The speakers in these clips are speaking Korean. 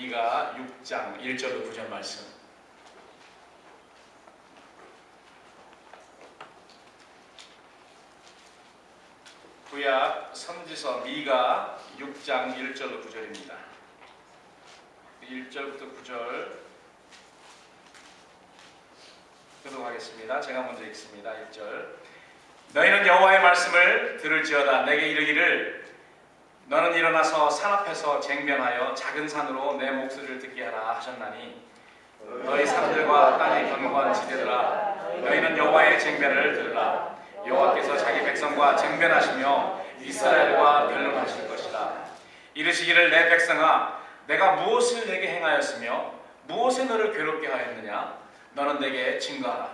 미가 6장 1절로 9절 말씀. 구약 선지서 미가 6장 1절로 9절입니다. 1절부터 9절 교독하겠습니다. 제가 먼저 읽습니다. 1절. 너희는 여호와의 말씀을 들을지어다. 내게 이르기를 너는 일어나서 산 앞에서 쟁변하여 작은 산으로 내 목소리를 듣게 하라 하셨나니 너희 산들과 땅의 견고한 지대들아 너희는 여호와의 쟁변을 들으라. 여호와께서 자기 백성과 쟁변하시며 이스라엘과 변론하실 것이다. 이르시기를 내 백성아 내가 무엇을 내게 행하였으며 무엇에 너를 괴롭게 하였느냐. 너는 내게 증거하라.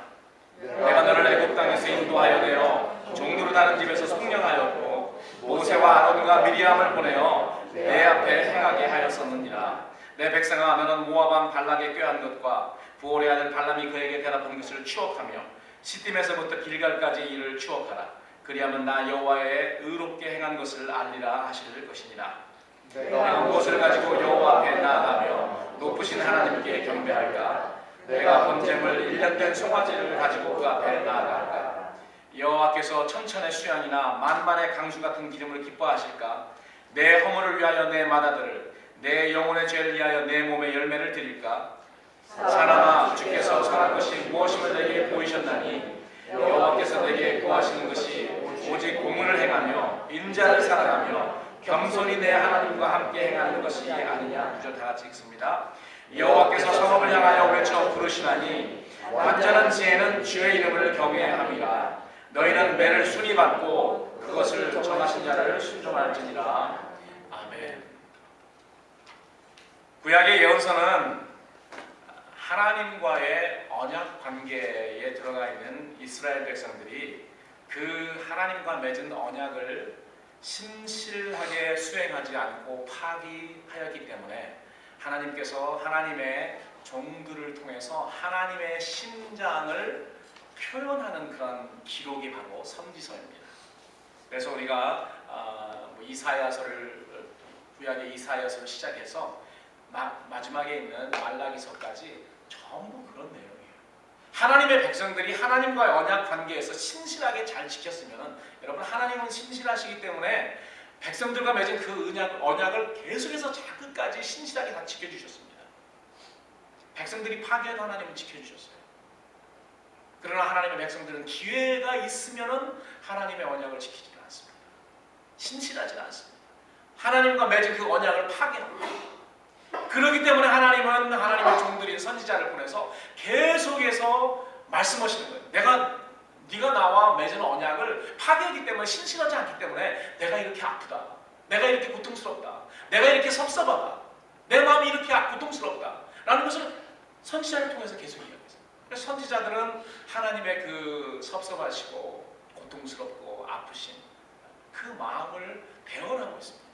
내가 너를 애굽 땅에서 인도하여 내어 종으로 다른 집에서 속량하였고 모세와 아론과 미리암을 보내어 내 앞에 행하게 하였었느니라. 내 백성아 너는 모압 왕 발락의 꾀한 것과 부올의 아들 발람이 그에게 대답한 것을 추억하며 시딤에서부터 길갈까지 이를 추억하라. 그리하면 나 여호와의 의롭게 행한 것을 알리라 하실 것이니라. 내가 무엇을 가지고 여호와 앞에 나아가며 높으신 하나님께 경배할까. 내가 번제물 1년 된 송아지를 가지고 그 앞에 나아갈까. 여호와께서 천천의 수양이나 만만의 강수 같은 기름을 기뻐하실까. 내 허물을 위하여 내 마다들을 내 영혼의 죄를 위하여 내 몸의 열매를 드릴까. 사람아 주께서 선한 것이 무엇임을 내게 보이셨나니 여호와께서 내게 구하시는 것이 오직 공의를 행하며 인자를 사랑하며 겸손히 내 하나님과 함께 행하는 것이 아니냐. 9절 다 같이 읽습니다. 여호와께서 성읍을 향하여 외쳐 부르시나니 완전한 지혜는 주의 이름을 경외함이라. 너희는 매를 순히 받고 그것을 정하신 자를 순종할지니라. 아멘. 구약의 예언서는 하나님과의 언약 관계에 들어가 있는 이스라엘 백성들이 그 하나님과 맺은 언약을 신실하게 수행하지 않고 파기하였기 때문에 하나님께서 하나님의 종들을 통해서 하나님의 심장을 표현하는 그런 기록이 바로 선지서입니다. 그래서 우리가 이사야서를 구약의 이사야서를 시작해서 마지막에 있는 말라기서까지 전부 그런 내용이에요. 하나님의 백성들이 하나님과의 언약 관계에서 신실하게 잘 지켰으면 여러분 하나님은 신실하시기 때문에 백성들과 맺은 그 언약을 계속해서 끝까지 신실하게 다 지켜주셨습니다. 백성들이 파괴해도 하나님은 지켜주셨어요. 그러나 하나님의 백성들은 기회가 있으면 하나님의 언약을 지키지 않습니다. 신실하지 않습니다. 하나님과 맺은 그 언약을 파괴합니다. 그렇기 때문에 하나님은 하나님의 종들인 선지자를 보내서 계속해서 말씀하시는 거예요. 네가 나와 맺은 언약을 파괴하기 때문에 신실하지 않기 때문에 내가 이렇게 아프다. 내가 이렇게 고통스럽다. 내가 이렇게 섭섭하다. 내 마음이 이렇게 고통스럽다. 라는 것을 선지자를 통해서 계속 이야기했어요. 그래서 선지자들은 하나님의 그 섭섭하시고 고통스럽고 아프신 그 마음을 배워나가고 있습니다.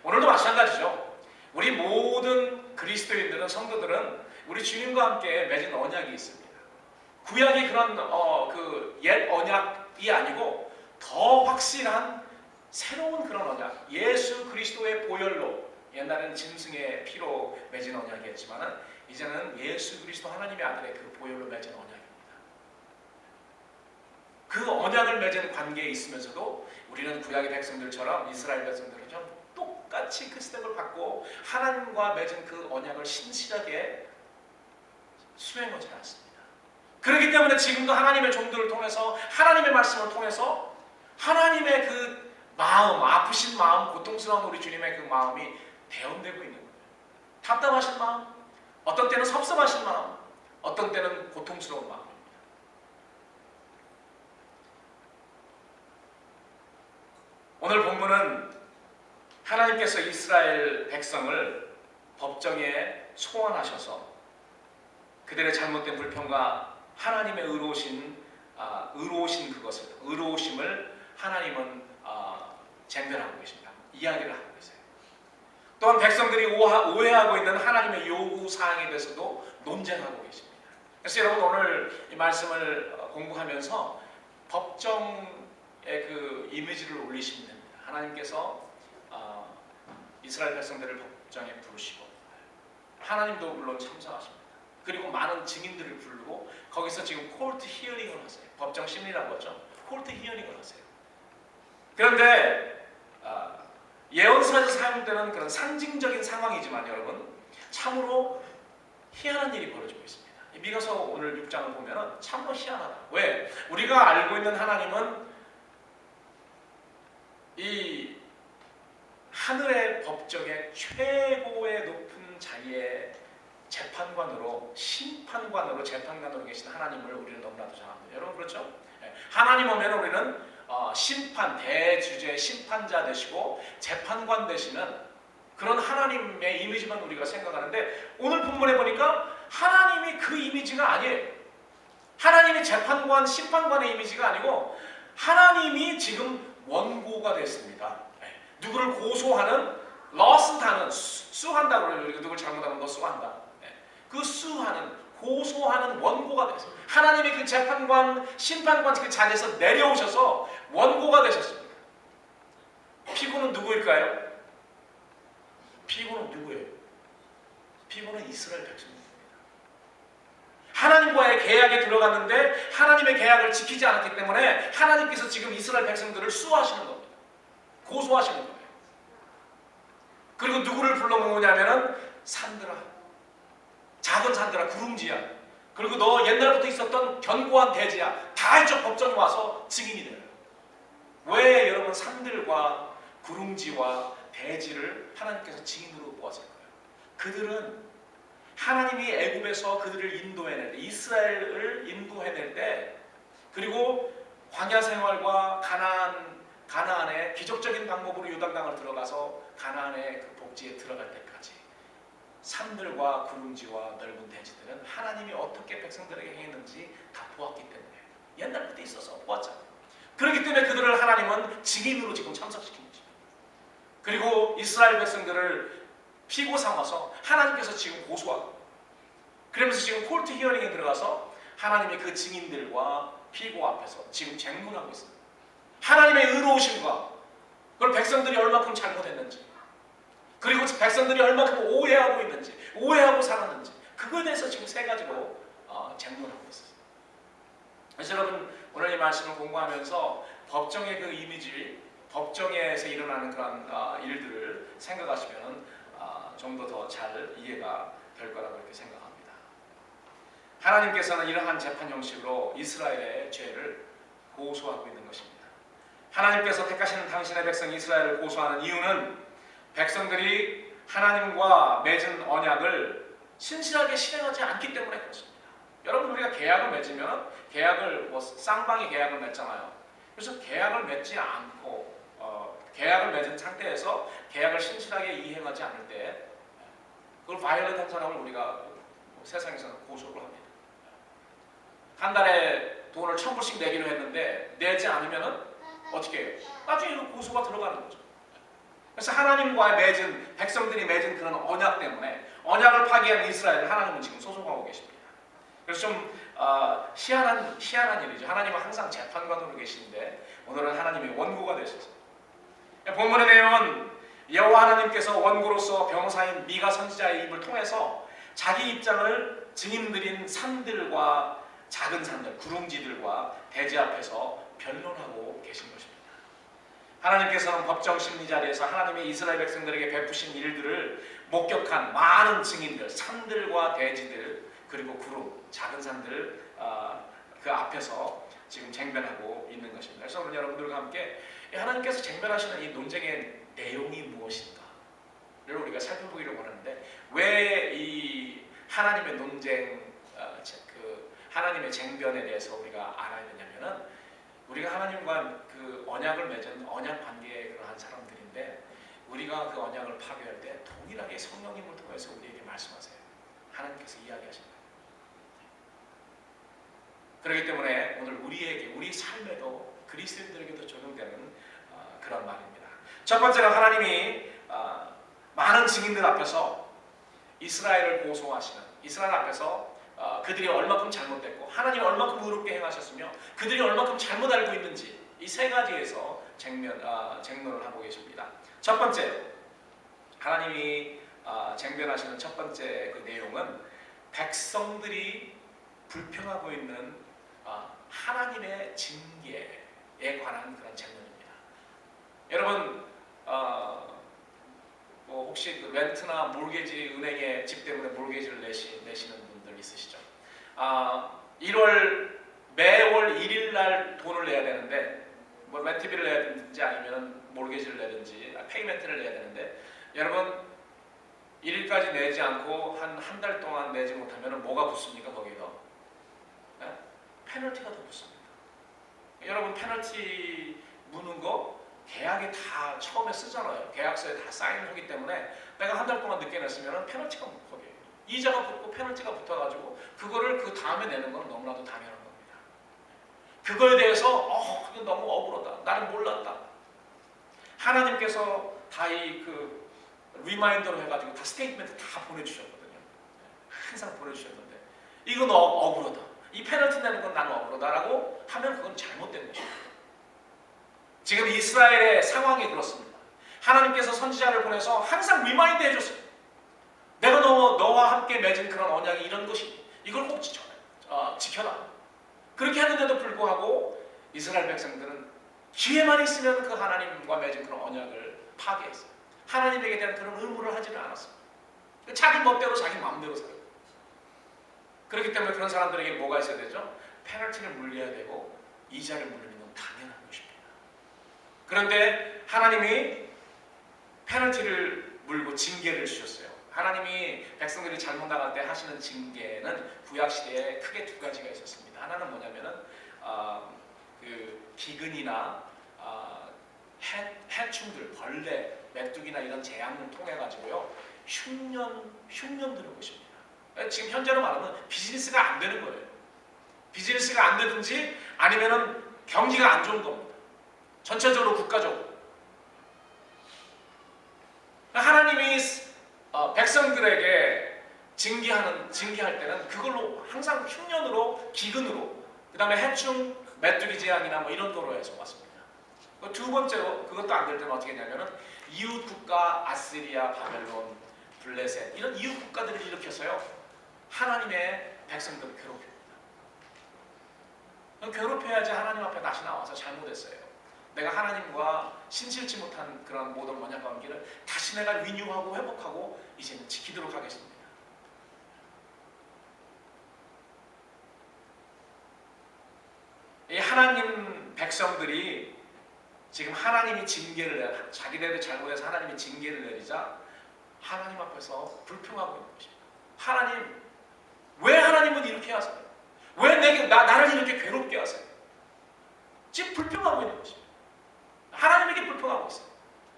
오늘도 마찬가지죠. 우리 모든 그리스도인들은 성도들은 우리 주님과 함께 맺은 언약이 있습니다. 구약이 그런 그 옛 언약이 아니고 더 확실한 새로운 그런 언약, 예수 그리스도의 보혈로, 옛날에는 짐승의 피로 맺은 언약이었지만 이제는 예수 그리스도 하나님의 아들의 그 보혈로 맺은 언약입니다. 그 언약을 맺은 관계에 있으면서도 우리는 구약의 백성들처럼 이스라엘 백성들처럼 똑같이 그 스텝을 받고 하나님과 맺은 그 언약을 신실하게 수행하지 않습니다. 그렇기 때문에 지금도 하나님의 종들을 통해서 하나님의 말씀을 통해서 하나님의 그 마음, 아프신 마음, 고통스러운 우리 주님의 그 마음이 대언되고 있는 거예요. 답답하신 마음, 어떤 때는 섭섭하신 마음, 어떤 때는 고통스러운 마음입니다. 오늘 본문은 하나님께서 이스라엘 백성을 법정에 소환하셔서 그들의 잘못된 불평과 하나님의 의로우심을 하나님은 쟁변하고 계십니다. 이야기를 하고 계세요. 또한 백성들이 오해하고 있는 하나님의 요구 사항에 대해서도 논쟁하고 계십니다. 그래서 여러분 오늘 이 말씀을 공부하면서 법정의 그 이미지를 올리시면 됩니다. 하나님께서 이스라엘 백성들을 법정에 부르시고 하나님도 물론 참석하십니다. 그리고 많은 증인들을 부르고 거기서 지금 콜트 히어링을 하세요. 법정 심리라고 하죠. 콜트 히어링을 하세요. 그런데 예언서에서 사용되는 그런 상징적인 상황이지만 여러분 참으로 희한한 일이 벌어지고 있습니다. 미가서 오늘 6장을 보면 참으로 희한하다. 왜? 우리가 알고 있는 하나님은 이 하늘의 법정의 최고의 높은 자리에 재판관으로 심판관으로 재판관으로 계신 하나님을 우리는 너무나도 잘 압니다. 여러분 그렇죠? 하나님 오면 우리는 심판 대주제 심판자 되시고 재판관 되시는 그런 하나님의 이미지만 우리가 생각하는데 오늘 본문에 보니까 하나님이 그 이미지가 아니에요. 하나님이 재판관 심판관의 이미지가 아니고 하나님이 지금 원고가 됐습니다. 누구를 고소하는 lawsuit하는 수한다 그러죠. 우리가 누굴 잘못하면 너 수한다. 그 수하는 고소하는 원고가 됐어요. 하나님이 그 재판관 심판관 그 자리에서 내려오셔서 원고가 되셨습니다. 피고는 누구일까요? 피고는 누구예요? 피고는 이스라엘 백성입니다. 하나님과의 계약에 들어갔는데 하나님의 계약을 지키지 않았기 때문에 하나님께서 지금 이스라엘 백성들을 수하시는 겁니다. 고소하시는 거예요. 그리고 누구를 불러 모으냐면은 산들아, 작은 산들아, 구름지야. 그리고 너 옛날부터 있었던 견고한 대지야. 다 이쪽 법정에 와서 증인이 돼요. 왜 여러분 산들과 구름지와 대지를 하나님께서 증인으로 모았을까요? 그들은 하나님이 애굽에서 그들을 인도해낼 때, 이스라엘을 인도해낼 때, 그리고 광야 생활과 가나안의 기적적인 방법으로 요단강을 들어가서 가나안의 그 복지에 들어갈 때까지 산들과 구름지와 넓은 대지들은 하나님이 어떻게 백성들에게 행했는지 다 보았기 때문에 옛날부터 있어서 보았잖아요. 그렇기 때문에 그들을 하나님은 증인으로 지금 참석시킨 것입니다. 그리고 이스라엘 백성들을 피고 삼아서 하나님께서 지금 고소하고 그러면서 지금 콜트 히어링에 들어가서 하나님의 그 증인들과 피고 앞에서 지금 쟁론하고 있습니다. 하나님의 의로우심과 그걸 백성들이 얼마큼 잘못했는지 그리고 백성들이 얼마큼 오해하고 있는지 오해하고 살았는지 그거에 대해서 지금 세 가지로 쟁론하고 있어요. 그래서 여러분 오늘 이 말씀을 공부하면서 법정의 그 이미지 법정에서 일어나는 그런 일들을 생각하시면 좀 더 잘 이해가 될 거라고 이렇게 생각합니다. 하나님께서는 이러한 재판 형식으로 이스라엘의 죄를 고소하고 있는 것입니다. 하나님께서 택하시는 당신의 백성 이스라엘을 고소하는 이유는 백성들이 하나님과 맺은 언약을 신실하게 실행하지 않기 때문에 그렇습니다. 여러분 우리가 계약을 맺으면 계약을 쌍방이 계약을 맺잖아요. 그래서 계약을 맺지 않고 계약을 맺은 상태에서 계약을 신실하게 이행하지 않을 때 그걸 바이올렛한 사람을 우리가 세상에서는 고소를 합니다. 한 달에 돈을 1,000불씩 내기로 했는데 내지 않으면은 어떻게 해요? 나중에 고소가 들어가는 거죠. 그래서 하나님과의 맺은 백성들이 맺은 그런 언약 때문에 언약을 파기한 이스라엘을 하나님은 지금 소송하고 계십니다. 그래서 좀 희한한 일이죠. 하나님은 항상 재판관으로 계시는데 오늘은 하나님의 원고가 되셔서 본문의 내용은 여호와 하나님께서 원고로서 변호사인 미가 선지자의 입을 통해서 자기 입장을 증인들인 산들과 작은 산들, 구름지들과 대지 앞에서 변론하고 계신 것입니다. 하나님께서는 법정 심리 자리에서 하나님의 이스라엘 백성들에게 베푸신 일들을 목격한 많은 증인들, 산들과 대지들, 그리고 구름, 작은 산들 그 앞에서 지금 쟁변하고 있는 것입니다. 그래서 오늘 여러분들과 함께 하나님께서 쟁변하시는 이 논쟁의 내용이 무엇인가를 우리가 살펴보기를 원하는데 왜 이 하나님의 논쟁, 하나님의 쟁변에 대해서 우리가 알아야 되냐면은 우리가 하나님과 그 언약을 맺은 언약 관계의 그러한 사람들인데 우리가 그 언약을 파괴할 때 동일하게 성령님을 통해서 우리에게 말씀하세요. 하나님께서 이야기하십니다. 그렇기 때문에 오늘 우리에게 우리 삶에도 그리스도인들에게도 적용되는 그런 말입니다. 첫 번째는 하나님이 많은 증인들 앞에서 이스라엘을 고소하시는 이스라엘 앞에서 그들이 얼마큼 잘못됐고 하나님이 얼마큼 의롭게 행하셨으며 그들이 얼마큼 잘못 알고 있는지 이 세 가지에서 쟁론을 하고 계십니다. 첫 번째, 하나님이 쟁변하시는 첫 번째 그 내용은 백성들이 불평하고 있는 하나님의 징계에 관한 그런 쟁론입니다. 여러분 뭐 혹시 그 렌트나 몰게지 은행에 집 때문에 몰게지를 내시는 분들 있으시죠? 1월 매월 1일 날 돈을 내야 되는데 뭐 렌트비를 내야 되는지 아니면 몰게지를 내든지 페이멘트를 내야 되는데 여러분 1일까지 내지 않고 한 달 동안 내지 못하면 뭐가 붙습니까? 거기에다 페널티가 더 붙습니다. 여러분 페널티 무는 거 계약에 다 처음에 쓰잖아요. 계약서에 다 사인을 하기 때문에 내가 한 달 동안 늦게 냈으면 페널티가 거기에 이자가 붙고 페널티가 붙어가지고 그거를 그 다음에 내는 건 너무나도 당연한 겁니다. 그거에 대해서 그게 너무 억울하다. 나는 몰랐다. 하나님께서 다 그 리마인더로 해가지고 다 스테이트멘트 다 보내주셨거든요. 항상 보내주셨는데 이건 억울하다. 이 페널티 내는 건 나는 억울하다라고 하면 그건 잘못된 것입니다. 지금 이스라엘의 상황이 그렇습니다. 하나님께서 선지자를 보내서 항상 리마인드 해줬어요. 내가 너와 함께 맺은 그런 언약이 이런 것이 이걸 꼭 지켜라. 그렇게 하는데도 불구하고 이스라엘 백성들은 기회만 있으면 그 하나님과 맺은 그런 언약을 파괴했어요. 하나님에게 대한 그런 의무를 하지는 않았어요. 자기 멋대로 자기 마음대로 살아요. 그렇기 때문에 그런 사람들에게 뭐가 있어야 되죠? 페널티를 물려야 되고 이자를 물리는 건 당연한 것입니다. 그런데 하나님이 페널티를 물고 징계를 주셨어요. 하나님이 백성들이 잘못 나갈 때 하시는 징계는 구약시대에 크게 두 가지가 있었습니다. 하나는 뭐냐면은 그 기근이나 해충들, 벌레, 메뚜기나 이런 재앙을 통해 가지고요 흉년 들은 것입니다. 지금 현재로 말하면 비즈니스가 안 되는 거예요. 비즈니스가 안 되든지 아니면은 경기가 안 좋은 겁니다. 전체적으로 국가적으로. 하나님이 백성들에게 징계할 때는 그걸로 항상 흉년으로, 기근으로, 그 다음에 해충, 메뚜기 재앙이나 뭐 이런 거로 해서 왔습니다. 두 번째로 그것도 안 될 때는 어떻게 했냐면은 이웃 국가 아시리아, 바벨론, 블레셋 이런 이웃 국가들을 일으켜서요 하나님의 백성들을 괴롭힙니다. 괴롭혀야지 하나님 앞에 다시 나와서 잘못했어요. 내가 하나님과 신실치 못한 그런 모든 언약 관계를 다시 내가 리뉴하고 회복하고 이제는 지키도록 하겠습니다. 이 하나님 백성들이 지금 하나님이 징계를 자기네들 잘못해서 하나님이 징계를 내리자 하나님 앞에서 불평하고 있는 것입니다. 하나님, 왜 하나님은 이렇게 하세요? 왜 나를 이렇게 괴롭게 하세요? 지금 불평하고 있는 것입니다. 하나님에게 불평하고 있어요.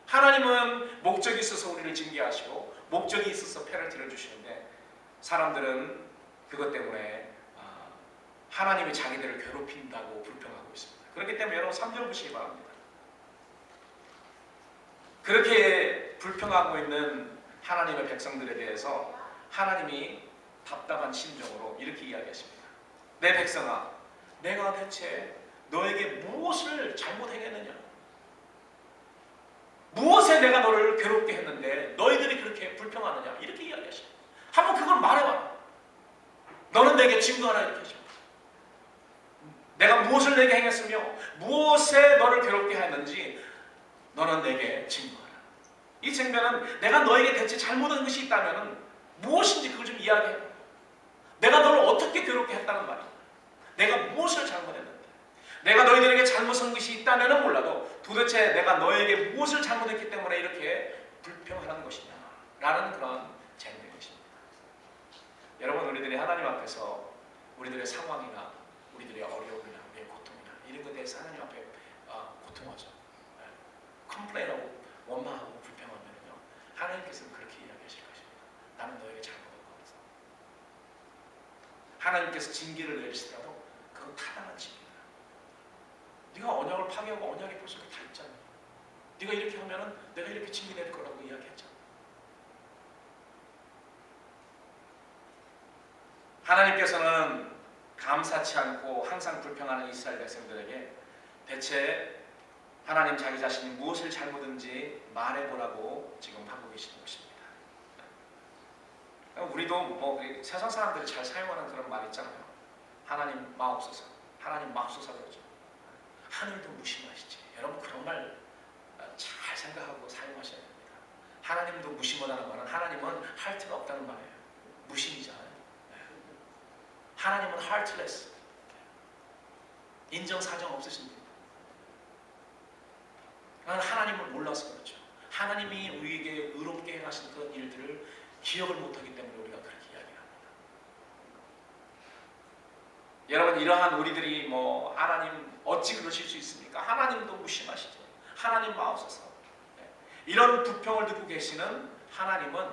하나님은 목적이 있어서 우리를 징계하시고 목적이 있어서 페널티를 주시는데 사람들은 그것 때문에 하나님이 자기들을 괴롭힌다고 불평하고 있습니다. 그렇기 때문에 여러분 3절 보시기 바랍니다. 그렇게 불평하고 있는 하나님의 백성들에 대해서 하나님이 답답한 심정으로 이렇게 이야기하십니다. 내 백성아, 내가 대체 너에게 무엇을 잘못했느냐? 무엇에 내가 너를 괴롭게 했는데 너희들이 그렇게 불평하느냐? 이렇게 이야기하십니다. 한번 그걸 말해봐라. 너는 내게 증거하라 이렇게 하십니다. 내가 무엇을 내게 행했으며 무엇에 너를 괴롭게 했는지 너는 내게 증거하라. 이 쟁변은 내가 너에게 대체 잘못한 것이 있다면 무엇인지 그걸 좀 이야기해. 내가 너를 어떻게 괴롭게 했다는 말이야. 내가 무엇을 잘못했는데. 내가 너희들에게 잘못한 것이 있다면 몰라도 도대체 내가 너에게 무엇을 잘못했기 때문에 이렇게 불평하는 것이냐 라는 그런 쟁변인 것입니다. 여러분, 우리들이 하나님 앞에서 우리들의 상황이나 우리들의 어려움이나 우리의 고통이나 이런 것에 대해서 하나님 앞에 고통하죠. 컴플레인하고 원망하고 불평하면요 하나님께서는 그렇게 이야기하실 것입니다. 나는 너에게 잘못한 것 같아. 하나님께서 징계를 내리시더라도 그건 타당한 징계다. 네가 언약을 파괴하고 언약에 벌써 다 있잖아. 네가 이렇게 하면은 내가 이렇게 징계 내릴 거라고 이야기했잖아. 하나님께서는 감사치 않고 항상 불평하는 이스라엘 백성들에게 대체 하나님 자기 자신이 무엇을 잘못했는지 말해보라고 지금 하고 계시는 것입니다. 우리도 뭐 세상 사람들이 잘 사용하는 그런 말 있잖아요. 하나님 마옵소서, 하나님 마옵소서 그러죠. 하늘도 무심하시지. 여러분 그런 말 잘 생각하고 사용하셔야 됩니다. 하나님도 무심하다는 말은 하나님은 할트가 없다는 말이에요. 무심이잖아요. 하나님은 heartless, 인정사정 없으신 분. 하나님을 몰라서 그렇죠. 하나님이 우리에게 의롭게 행하신 그런 일들을 기억을 못하기 때문에 우리가 그렇게 이야기합니다. 여러분 이러한 우리들이 뭐 하나님 어찌 그러실 수 있습니까? 하나님도 무심하시죠. 하나님 마옵소서. 이런 부평을 듣고 계시는 하나님은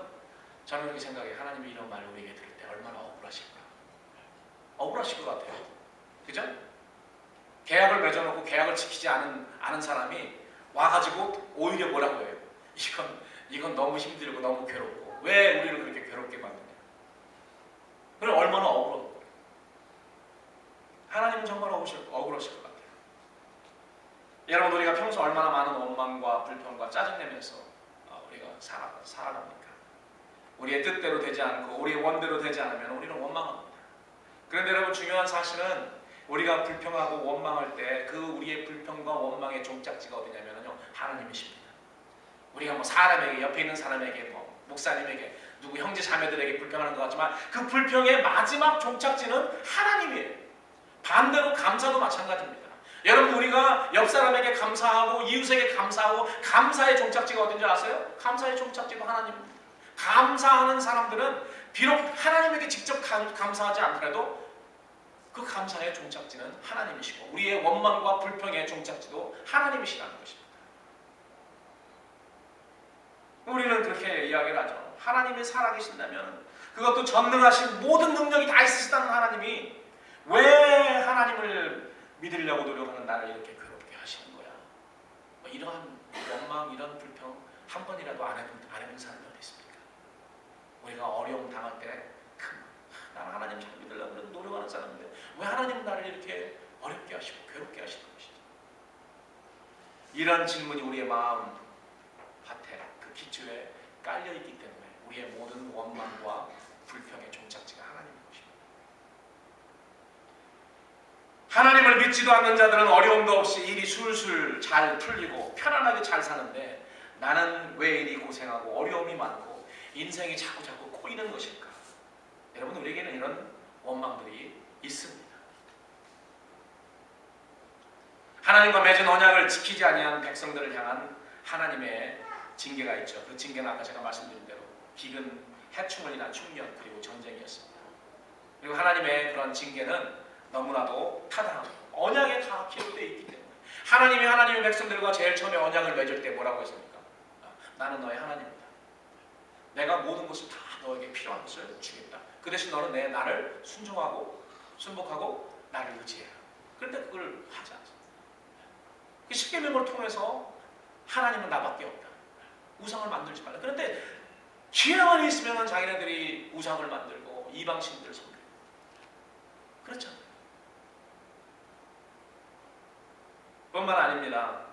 저는 그렇게 생각해요. 하나님이 이런 말을 우리에게 들을 때 얼마나 억울하실까. 억울하실 것 같아요. 그죠? 계약을 맺어놓고 계약을 지키지 않은 사람이 와가지고 오히려 뭐라고 해요? 이건 너무 힘들고 너무 괴롭고 왜 우리를 그렇게 괴롭게 만드냐? 그럼 얼마나 억울하고. 하나님은 정말 억울하실 것 같아요. 여러분 우리가 평소 얼마나 많은 원망과 불평과 짜증내면서 우리가 살아갑니까? 우리의 뜻대로 되지 않고 우리의 원대로 되지 않으면 우리는 원망합니다. 그런데 여러분 중요한 사실은 우리가 불평하고 원망할 때 그 우리의 불평과 원망의 종착지가 어디냐면요 하나님이십니다. 우리가 뭐 사람에게 옆에 있는 사람에게 뭐 목사님에게 누구 형제 자매들에게 불평하는 것 같지만 그 불평의 마지막 종착지는 하나님이에요. 반대로 감사도 마찬가지입니다. 여러분 우리가 옆 사람에게 감사하고 이웃에게 감사하고 감사의 종착지가 어딘지 아세요? 감사의 종착지가 하나님입니다. 감사하는 사람들은 비록 하나님에게 직접 감사하지 않더라도 그 감사의 종착지는 하나님이시고 우리의 원망과 불평의 종착지도 하나님이시라는 것입니다. 우리는 그렇게 이야기를 하죠. 하나님이 살아계신다면 그것도 전능하신 모든 능력이 다 있으시다는 하나님이 왜 하나님을 믿으려고 노력하는 나를 이렇게 괴롭게 하시는 거야? 뭐 이러한 원망, 이런 불평 한 번이라도 안 해본 사람이 어디 있습니까? 우리가 어려움 당할 때 나는 하나님 잘 믿으려고 노력하는 사람인데 왜 하나님은 나를 이렇게 어렵게 하시고 괴롭게 하시는 것이죠? 이런 질문이 우리의 마음 밭에 그 기초에 깔려있기 때문에 우리의 모든 원망과 불평의 종착지가 하나님인 것입니다. 하나님을 믿지도 않는 자들은 어려움도 없이 일이 술술 잘 풀리고 편안하게 잘 사는데 나는 왜 이리 고생하고 어려움이 많고 인생이 자꾸 꼬이는 것일까? 여러분 우리에게는 이런 원망들이 있습니다. 하나님과 맺은 언약을 지키지 아니한 백성들을 향한 하나님의 징계가 있죠. 그 징계는 아까 제가 말씀드린 대로 기근, 해충을 인한 충년 그리고 전쟁이었습니다. 그리고 하나님의 그런 징계는 너무나도 타당합니다. 언약에 다 기록되어 있기 때문에 하나님의 백성들과 제일 처음에 언약을 맺을 때 뭐라고 했습니까? 나는 너의 하나님이다. 내가 모든 것을 다 너에게 필요한 것을 주겠다. 그 대신 너는 나를 순종하고 순복하고 나를 의지해라. 그런데 그걸 하지 않습니다. 그 십계명을 통해서 하나님은 나밖에 없다. 우상을 만들지 말라. 그런데 기회만 있으면 자기네들이 우상을 만들고 이방신들을 섬기고 그렇잖아요. 뿐만 아닙니다.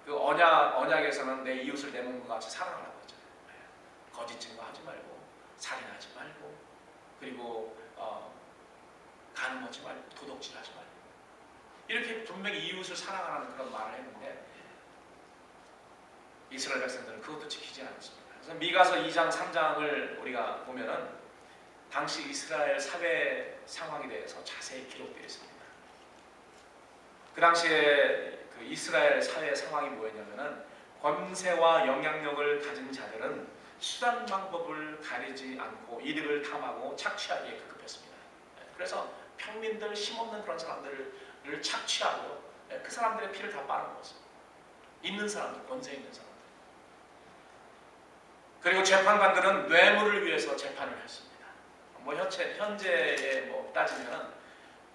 그 언약에서는 내 이웃을 내 몸과 같이 사랑하라고 했잖아요. 거짓 증거하지 말고 살인하지 말고 그리고 간음하지 말고 도둑질하지 말고 이렇게 분명히 이웃을 사랑하라는 그런 말을 했는데 이스라엘 백성들은 그것도 지키지 않았습니다. 그래서 미가서 2장 3장을 우리가 보면은 당시 이스라엘 사회 상황에 대해서 자세히 기록되어 있습니다. 그 당시에 그 이스라엘 사회 상황이 뭐였냐면은 권세와 영향력을 가진 자들은 수단 방법을 가리지 않고 이득을 탐하고 착취하기에 급급했습니다. 그래서 평민들, 힘없는 그런 사람들을 착취하고 그 사람들의 피를 다 빨아먹었습니다. 있는 사람들, 권세 있는 사람들. 그리고 재판관들은 뇌물을 위해서 재판을 했습니다. 뭐 현재에 뭐 따지면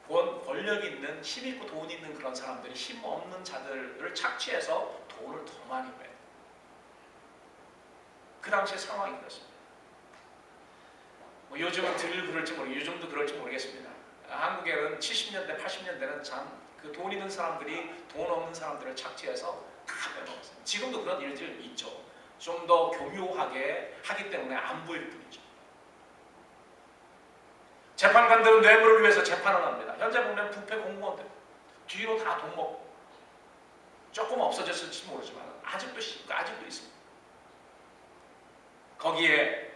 권력 있는, 힘 있고 돈 있는 그런 사람들이 힘 없는 자들을 착취해서 돈을 더 많이 빼요. 그 당시의 상황이 그렇습니다. 뭐 요즘은 그럴지 모르겠어요. 요즘도 그럴지 모르겠습니다. 한국에는 70년대, 80년대는 참 그 돈 있는 사람들이 돈 없는 사람들을 착취해서 다 빼먹었어요. 지금도 그런 일들 있죠. 좀 더 교묘하게 하기 때문에 안 보일 뿐이죠. 재판관들은 뇌물을 위해서 재판을 합니다. 현재 보면 부패 공무원들 뒤로 다 돈 먹고 조금 없어졌을지 모르지만 아직도 있습니다. 거기에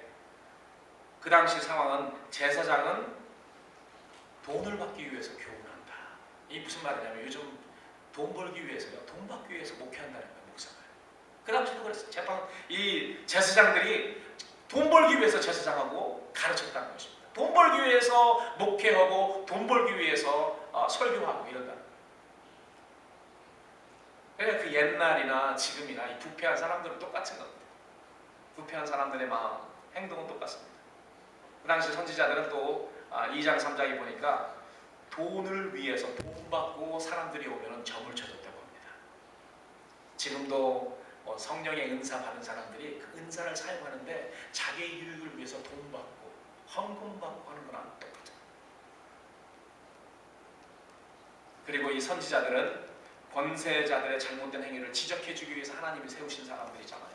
그 당시 상황은 제사장은 돈을 받기 위해서 교훈한다. 이 무슨 말이냐면 요즘 돈 벌기 위해서요. 돈 받기 위해서 목회한다는 거예요. 목사가. 그 당시도 그랬어요. 이 제사장들이 돈 벌기 위해서 제사장하고 가르쳤다는 것입니다. 돈 벌기 위해서 목회하고 돈 벌기 위해서 설교하고 이런다. 그러니까 그 옛날이나 지금이나 이 부패한 사람들은 똑같은 겁니다. 부패한 사람들의 마음, 행동은 똑같습니다. 그 당시 선지자들은 또 2장 3장에 보니까 돈을 위해서 돈 받고 사람들이 오면 점을 쳐줬다고 합니다. 지금도 성령의 은사 받은 사람들이 그 은사를 사용하는데 자기의 유익을 위해서 돈 받고 헌금 받고 하는 거랑 똑같아요. 그리고 이 선지자들은 권세자들의 잘못된 행위를 지적해주기 위해서 하나님이 세우신 사람들이잖아요.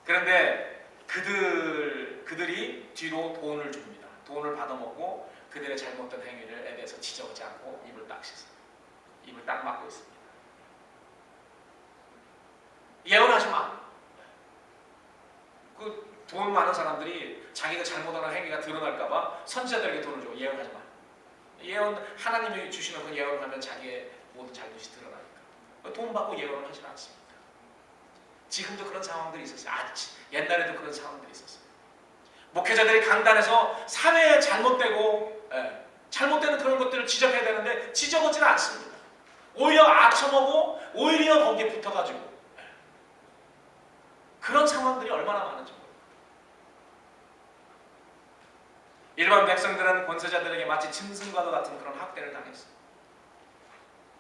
그런데 그들이 뒤로 돈을 줍니다. 돈을 받아먹고 그들의 잘못된 행위에 대해서 지적하지 않고 입을 딱 씻어요. 입을 딱 막고 있습니다. 예언하지 마. 그 돈 많은 사람들이 자기가 잘못하는 행위가 드러날까봐 선지자들에게 돈을 주고 예언하지 마. 하나님이 주시는 그 예언을 하면 자기의 모든 잘못이 드러나니까. 돈 받고 예언을 하지 않습니다. 지금도 그런 상황들이 있었어요. 옛날에도 그런 상황들이 있었어요. 목회자들이 강단에서 사회에 잘못되는 그런 것들을 지적해야 되는데 지적하지는 않습니다. 오히려 악처먹고 오히려 거기에 붙어가지고 그런 상황들이 얼마나 많은지 모릅니다. 일반 백성들은 권세자들에게 마치 짐승과도 같은 그런 학대를 당했어요.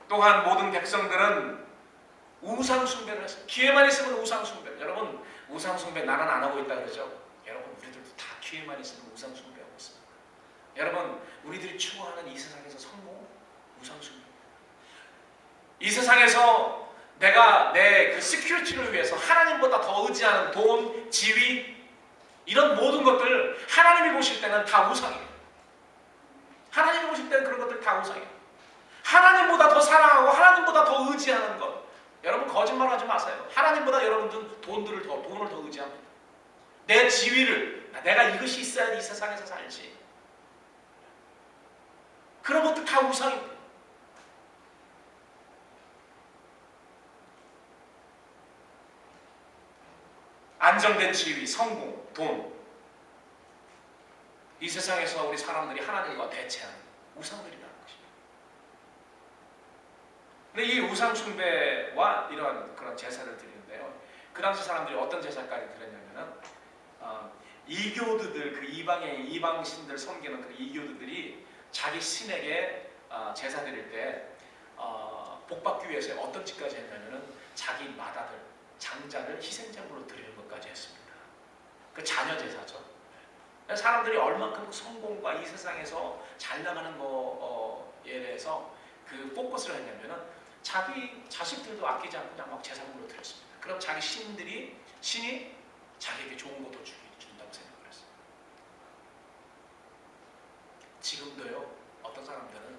또한 모든 백성들은 우상숭배를 했어요. 기회만 있으면 우상숭배. 여러분 우상숭배 나는 안 하고 있다 그러죠. 여러분 우리들도 다 기회만 있으면 우상숭배하고 있습니다. 여러분 우리들이 추구하는 이 세상에서 성공 우상숭배. 이 세상에서 내가 내 그 시큐리티를 위해서 하나님보다 더 의지하는 돈, 지위 이런 모든 것들 하나님이 보실 때는 다 우상이에요. 하나님이 보실 때는 그런 것들 다 우상이에요. 하나님보다 더 사랑하고 하나님보다 더 의지하는 것. 여러분 거짓말하지 마세요. 하나님보다 여러분들은 돈을 더 의지합니다. 내 지위를 내가 이것이 있어야지 이 세상에서 살지. 그런 것도 다 우상입니다. 안정된 지위, 성공, 돈. 이 세상에서 우리 사람들이 하나님과 대체하는 우상들이라는 것입니다. 근데 이 우상 숭배와 이런 그런 제사를 드리는데요. 그 당시 사람들이 어떤 제사까지 드렸냐면은 이교도들 그 이방신들 섬기는 그 이교도들이 자기 신에게 제사 드릴 때 복받기 위해서 어떤 짓까지 했냐면은 자기 마다들 장자를 희생제물로 드리는 것까지 했습니다. 그 자녀 제사죠. 사람들이 얼만큼 성공과 이 세상에서 잘 나가는 거에 대해서 그 포커스를 했냐면은 자기 자식들도 아끼지 않고 그냥 막 제사물로 드렸습니다. 그럼 자기 신이 자기에게 좋은 것도 준다고 생각을 했어요. 지금도요 어떤 사람들은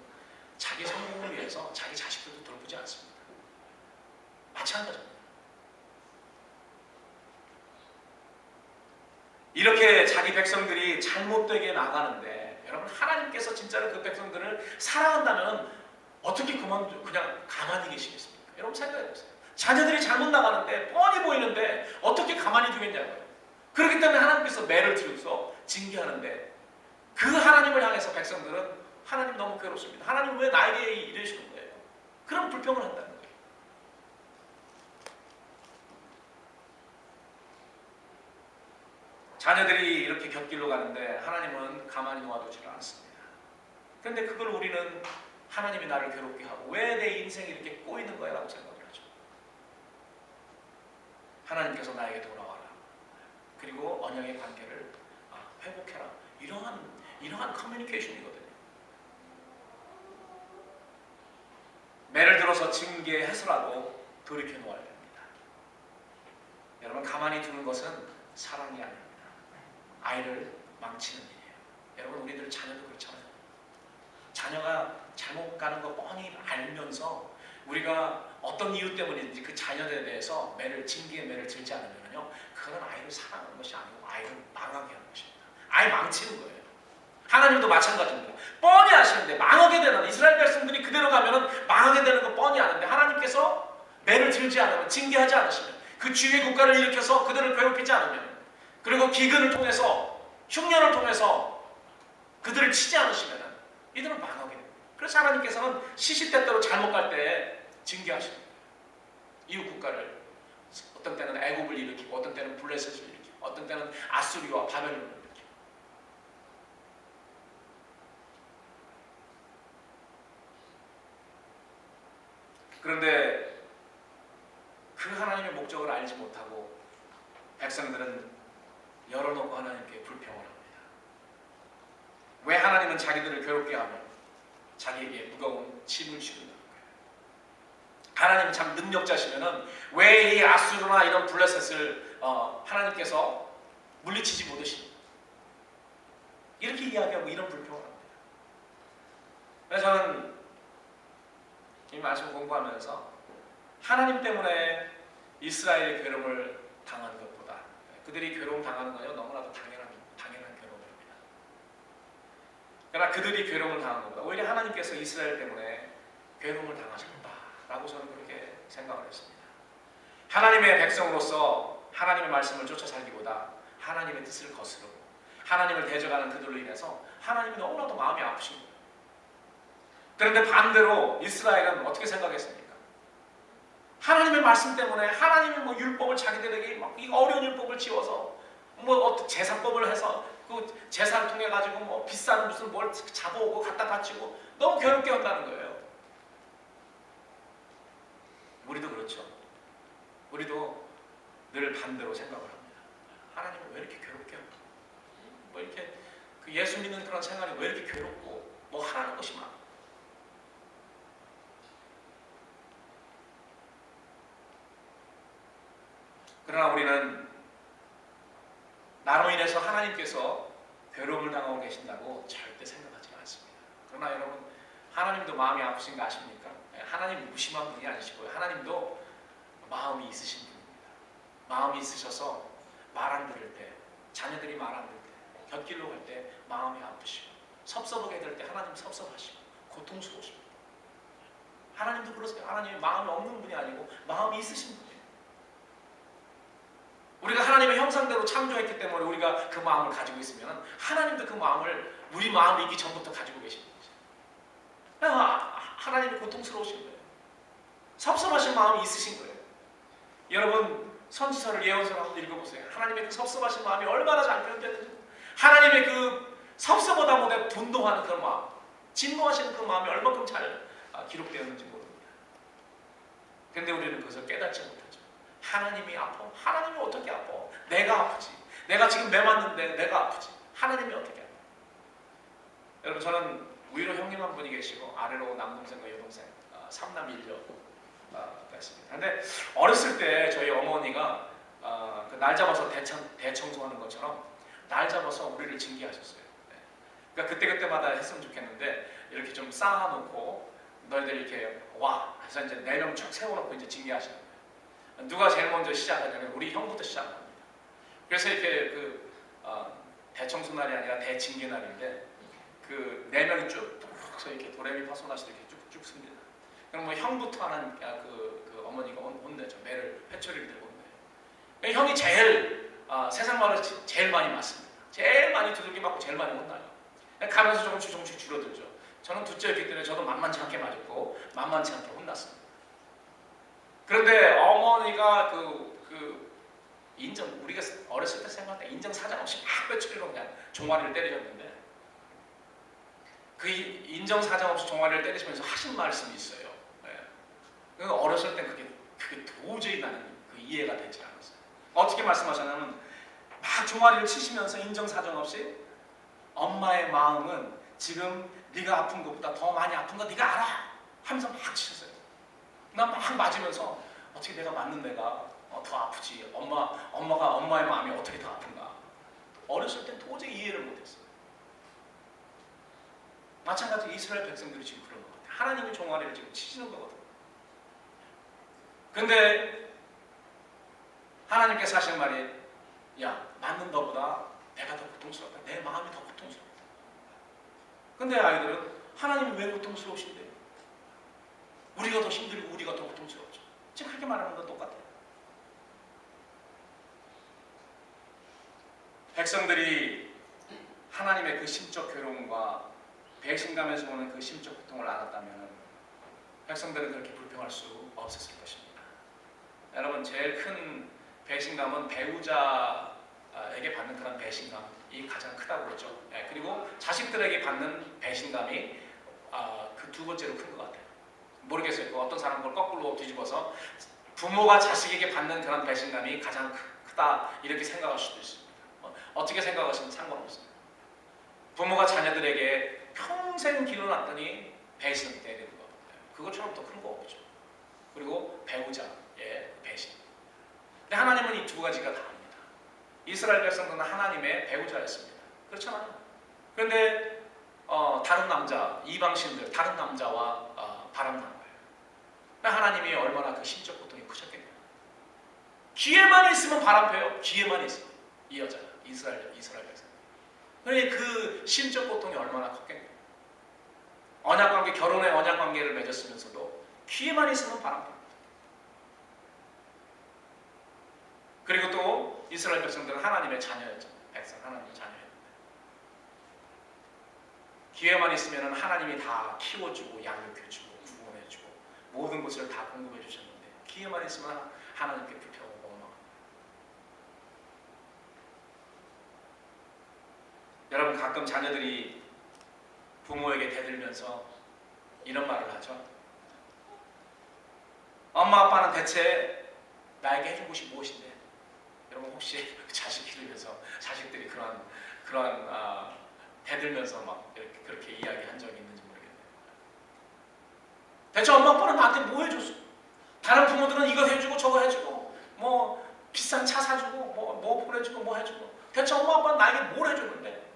자기 성공을 위해서 자기 자식들도 돌보지 않습니다. 마찬가지입니다. 이렇게 자기 백성들이 잘못되게 나가는데 여러분 하나님께서 진짜로 그 백성들을 사랑한다면 어떻게 그냥 가만히 계시겠습니까? 여러분 생각해보세요. 자녀들이 잘못 나가는데 뻔히 보이는데 어떻게 가만히 두겠냐고요. 그렇기 때문에 하나님께서 매를 들여서 징계하는데 그 하나님을 향해서 백성들은 하나님 너무 괴롭습니다. 하나님 왜 나에게 이러시는 거예요? 그럼 불평을 한다는 거예요. 자녀들이 이렇게 곁길로 가는데 하나님은 가만히 놓아두지를 않습니다. 그런데 그걸 우리는 하나님이 나를 괴롭게 하고 왜 내 인생이 이렇게 꼬이는 거야? 라고 생각을 하죠. 하나님께서 나에게 돌아와라. 그리고 언약의 관계를 회복해라. 이러한 커뮤니케이션이거든요. 매를 들어서 징계해서라도 돌이켜 놓아야 됩니다. 여러분 가만히 두는 것은 사랑이 아닙니다. 아이를 망치는 일이에요. 여러분 우리들 자녀도 그렇잖아요. 자녀가 잘못 가는 거 뻔히 알면서 우리가 어떤 이유 때문인지 그 자녀에 대해서 징계의 매를 들지 않으면요, 그건 아이를 사랑하는 것이 아니고 아이를 망하게 하는 것입니다. 아이 망치는 거예요. 하나님도 마찬가지입니다. 뻔히 아시는데 망하게 되는, 이스라엘 백성들이 그대로 가면은 망하게 되는 거 뻔히 아는데 하나님께서 매를 들지 않으면, 징계하지 않으시면, 그 주의 국가를 일으켜서 그들을 괴롭히지 않으면, 그리고 기근을 통해서, 흉년을 통해서 그들을 치지 않으시면 이들은 망하게 됩니다. 그래서 하나님께서는 시시때때로 잘못 갈 때 징계하십니다. 이웃 국가를, 어떤 때는 애굽을 일으키고, 어떤 때는 블레셋을 일으키고, 어떤 때는 아수리와 바벨론을 일으키고. 그런데 그 하나님의 목적을 알지 못하고 백성들은 열어놓고 하나님께 불평을 합니다. 왜 하나님은 자기들을 괴롭게 하며 자기에게 무거운 짐을 주는가? 하나님은 참 능력자시면은 왜 이 아수르나 이런 블레셋을 하나님께서 물리치지 못하십니까? 이렇게 이야기하고 이런 불평을 합니다. 그래서 저는 이 말씀 공부하면서 하나님 때문에 이스라엘의 괴로움을 당한 것보다 그들이 괴로움 당하는 것은 너무나도 당연한 괴로움입니다. 그러나 그들이 괴로움을 당한 것보다 오히려 하나님께서 이스라엘 때문에 괴로움을 당하셨다라고 저는 그렇게 생각을 했습니다. 하나님의 백성으로서 하나님의 말씀을 쫓아 살기보다 하나님의 뜻을 거스르고 하나님을 대적하는 그들로 인해서 하나님이 너무나도 마음이 아프신 거예요. 그런데 반대로 이스라엘은 어떻게 생각했습니까? 하나님의 말씀 때문에 하나님이 뭐 율법을 자기들에게 막 이 어려운 율법을 지어서 뭐 어떤 제사법을 해서 그 제사를 통해 가지고 뭐 비싼 무슨 뭘 잡아오고 갖다 바치고 너무 괴롭게 한다는 거예요. 우리도 그렇죠. 우리도 늘 반대로 생각을 합니다. 하나님을 왜 이렇게 괴롭게 합니까? 뭐 이렇게 그 예수 믿는 그런 생활이 왜 이렇게 괴롭고 뭐 하라는 것이 많아. 그러나 우리는 나로 인해서 하나님께서 괴로움을 당하고 계신다고 절대 생각하지 않습니다. 그러나 여러분, 하나님도 마음이 아프신 거 아십니까? 하나님 무심한 분이 아니시고요. 하나님도 마음이 있으신 분입니다. 마음이 있으셔서 말 안 들을 때, 자녀들이 말 안 들을 때, 곁길로 갈 때 마음이 아프시고, 섭섭하게 될 때 하나님 섭섭하시고 고통스러우십니다. 하나님도 그러세요. 하나님이 마음이 없는 분이 아니고 마음이 있으신 분이에요. 우리가 하나님의 형상대로 창조했기 때문에 우리가 그 마음을 가지고 있으면 하나님도 그 마음을 우리 마음이기 전부터 가지고 계신 거죠. 하나님이 고통스러우신 거예요. 섭섭하신 마음이 있으신 거예요. 여러분, 선지서를 예언서를 한번 읽어보세요. 하나님의 그 섭섭하신 마음이 얼마나 잘 표현되는지, 하나님의 그 섭섭하다 못해 분노하는 그 마음, 진노하시는 그 마음이 얼마큼 잘 기록되었는지 모릅니다. 그런데 우리는 그것을 깨닫지 못하죠. 하나님이 아파. 하나님이 어떻게 아파? 내가 아프지. 내가 지금 매 맞는데 내가 아프지. 하나님이 어떻게 아파? 여러분, 저는 위로 형님 한 분이 계시고 아래로 남동생과 여동생 3남 1녀가 있습니다. 근데 어렸을 때 저희 어머니가 그 날 잡아서 대청소하는 것처럼 날 잡아서 우리를 징계하셨어요. 그러니까 그때마다 했으면 좋겠는데 이렇게 좀 쌓아놓고 너희들 이렇게 와 해서 이제 4명 쭉 세워놓고 이제 징계하시는 거예요. 누가 제일 먼저 시작하냐면 우리 형부터 시작합니다. 그래서 이렇게 그 대청소 날이 아니라 대징계 날인데 그 4명이 쭉 이렇게 도레미파솔라시도 이렇게 쭉쭉 씁니다. 그럼 뭐 형부터 하는 그 어머니가 혼내죠. 매를 회초리를 들고 혼내요. 형이 제일 세상 말을 제일 많이 맞습니다. 제일 많이 두들겨 맞고 제일 많이 혼나요. 가면서 조금씩 줄어들죠. 저는 둘째였기 때문에 저도 만만치 않게 맞았고 만만치 않게 혼났습니다. 그런데 어머니가 우리가 어렸을 때 생각할 때 인정사정 없이 막 외치기로 그냥 종아리를 때리셨는데 그 인정사정 없이 종아리를 때리시면서 하신 말씀이 있어요. 네. 어렸을 때 그게 도저히 나는 이해가 되지 않았어요. 어떻게 말씀하셨냐면 막 종아리를 치시면서 인정사정 없이 엄마의 마음은 지금 네가 아픈 것보다 더 많이 아픈 거 네가 알아 하면서 막 치셨어요. 난 막 맞으면서 어떻게 내가 맞는 내가 더 아프지. 엄마의 마음이 어떻게 더 아픈가. 어렸을 땐 도저히 이해를 못했어요. 마찬가지로 이스라엘 백성들이 지금 그런 것 같아요. 하나님의 종아리를 지금 치시는 거거든요. 근데 하나님께서 하시는 말이, 야, 맞는 너보다 내가 더 고통스럽다. 내 마음이 더 고통스럽다. 근데 아이들은 하나님이 왜 고통스러우신데? 우리가 더 힘들고 우리가 더 고통스럽죠. 지금 그렇게 말하는 건 똑같아요. 백성들이 하나님의 그 심적 괴로움과 배신감에서 오는 그 심적 고통을 알았다면 백성들은 그렇게 불평할 수 없었을 것입니다. 여러분, 제일 큰 배신감은 배우자에게 받는 그런 배신감이 가장 크다고 그러죠. 그리고 자식들에게 받는 배신감이 그 두 번째로 큰 것 같아요. 모르겠어요. 어떤 사람은 그걸 거꾸로 뒤집어서 부모가 자식에게 받는 그런 배신감이 가장 크다 이렇게 생각할 수도 있습니다. 어떻게 생각하시면 상관없어요. 부모가 자녀들에게 평생 기도놨더니 배신을 때리는 거, 그것처럼 더 큰 거 없죠. 그리고 배우자의 배신. 근데 하나님은 이 두 가지가 다릅니다. 이스라엘 백성들은 하나님의 배우자였습니다. 그렇잖아요. 그런데 다른 남자, 이방신들, 다른 남자와 바람난 거예요. 하나님이 얼마나 그 심적 고통이 크셨겠네요. 기회만 있으면 바람 펴요. 기회만 있으면. 이 여자가 이스라엘 백성. 그러니 그 심적 고통이 얼마나 컸겠네요. 언약관계, 결혼의 언약관계를 맺었으면서도 기회만 있으면 바람 펴요. 그리고 또 이스라엘 백성들은 하나님의 자녀였죠. 백성, 하나님의 자녀였는데 기회만 있으면 하나님이 다 키워주고 양육해주고 구원해주고 모든 것을 다 공급해 주셨는데 기회만 있으면 하나님께 불평하고 원망합니다. 여러분, 가끔 자녀들이 부모에게 대들면서 이런 말을 하죠. 엄마 아빠는 대체 나에게 해준 것이 무엇인데? 여러분, 혹시 자식 기르면서 자식들이 그런 대들면서 막 이렇게 그렇게 이야기한 적이 있는지 모르겠네요. 대체 엄마 아빠는 나한테 뭐 해줬어? 다른 부모들은 이거 해주고 저거 해주고 뭐 비싼 차 사주고 뭐 보내주고 뭐 해주고 대체 엄마 아빠는 나에게 뭘 해줬는데?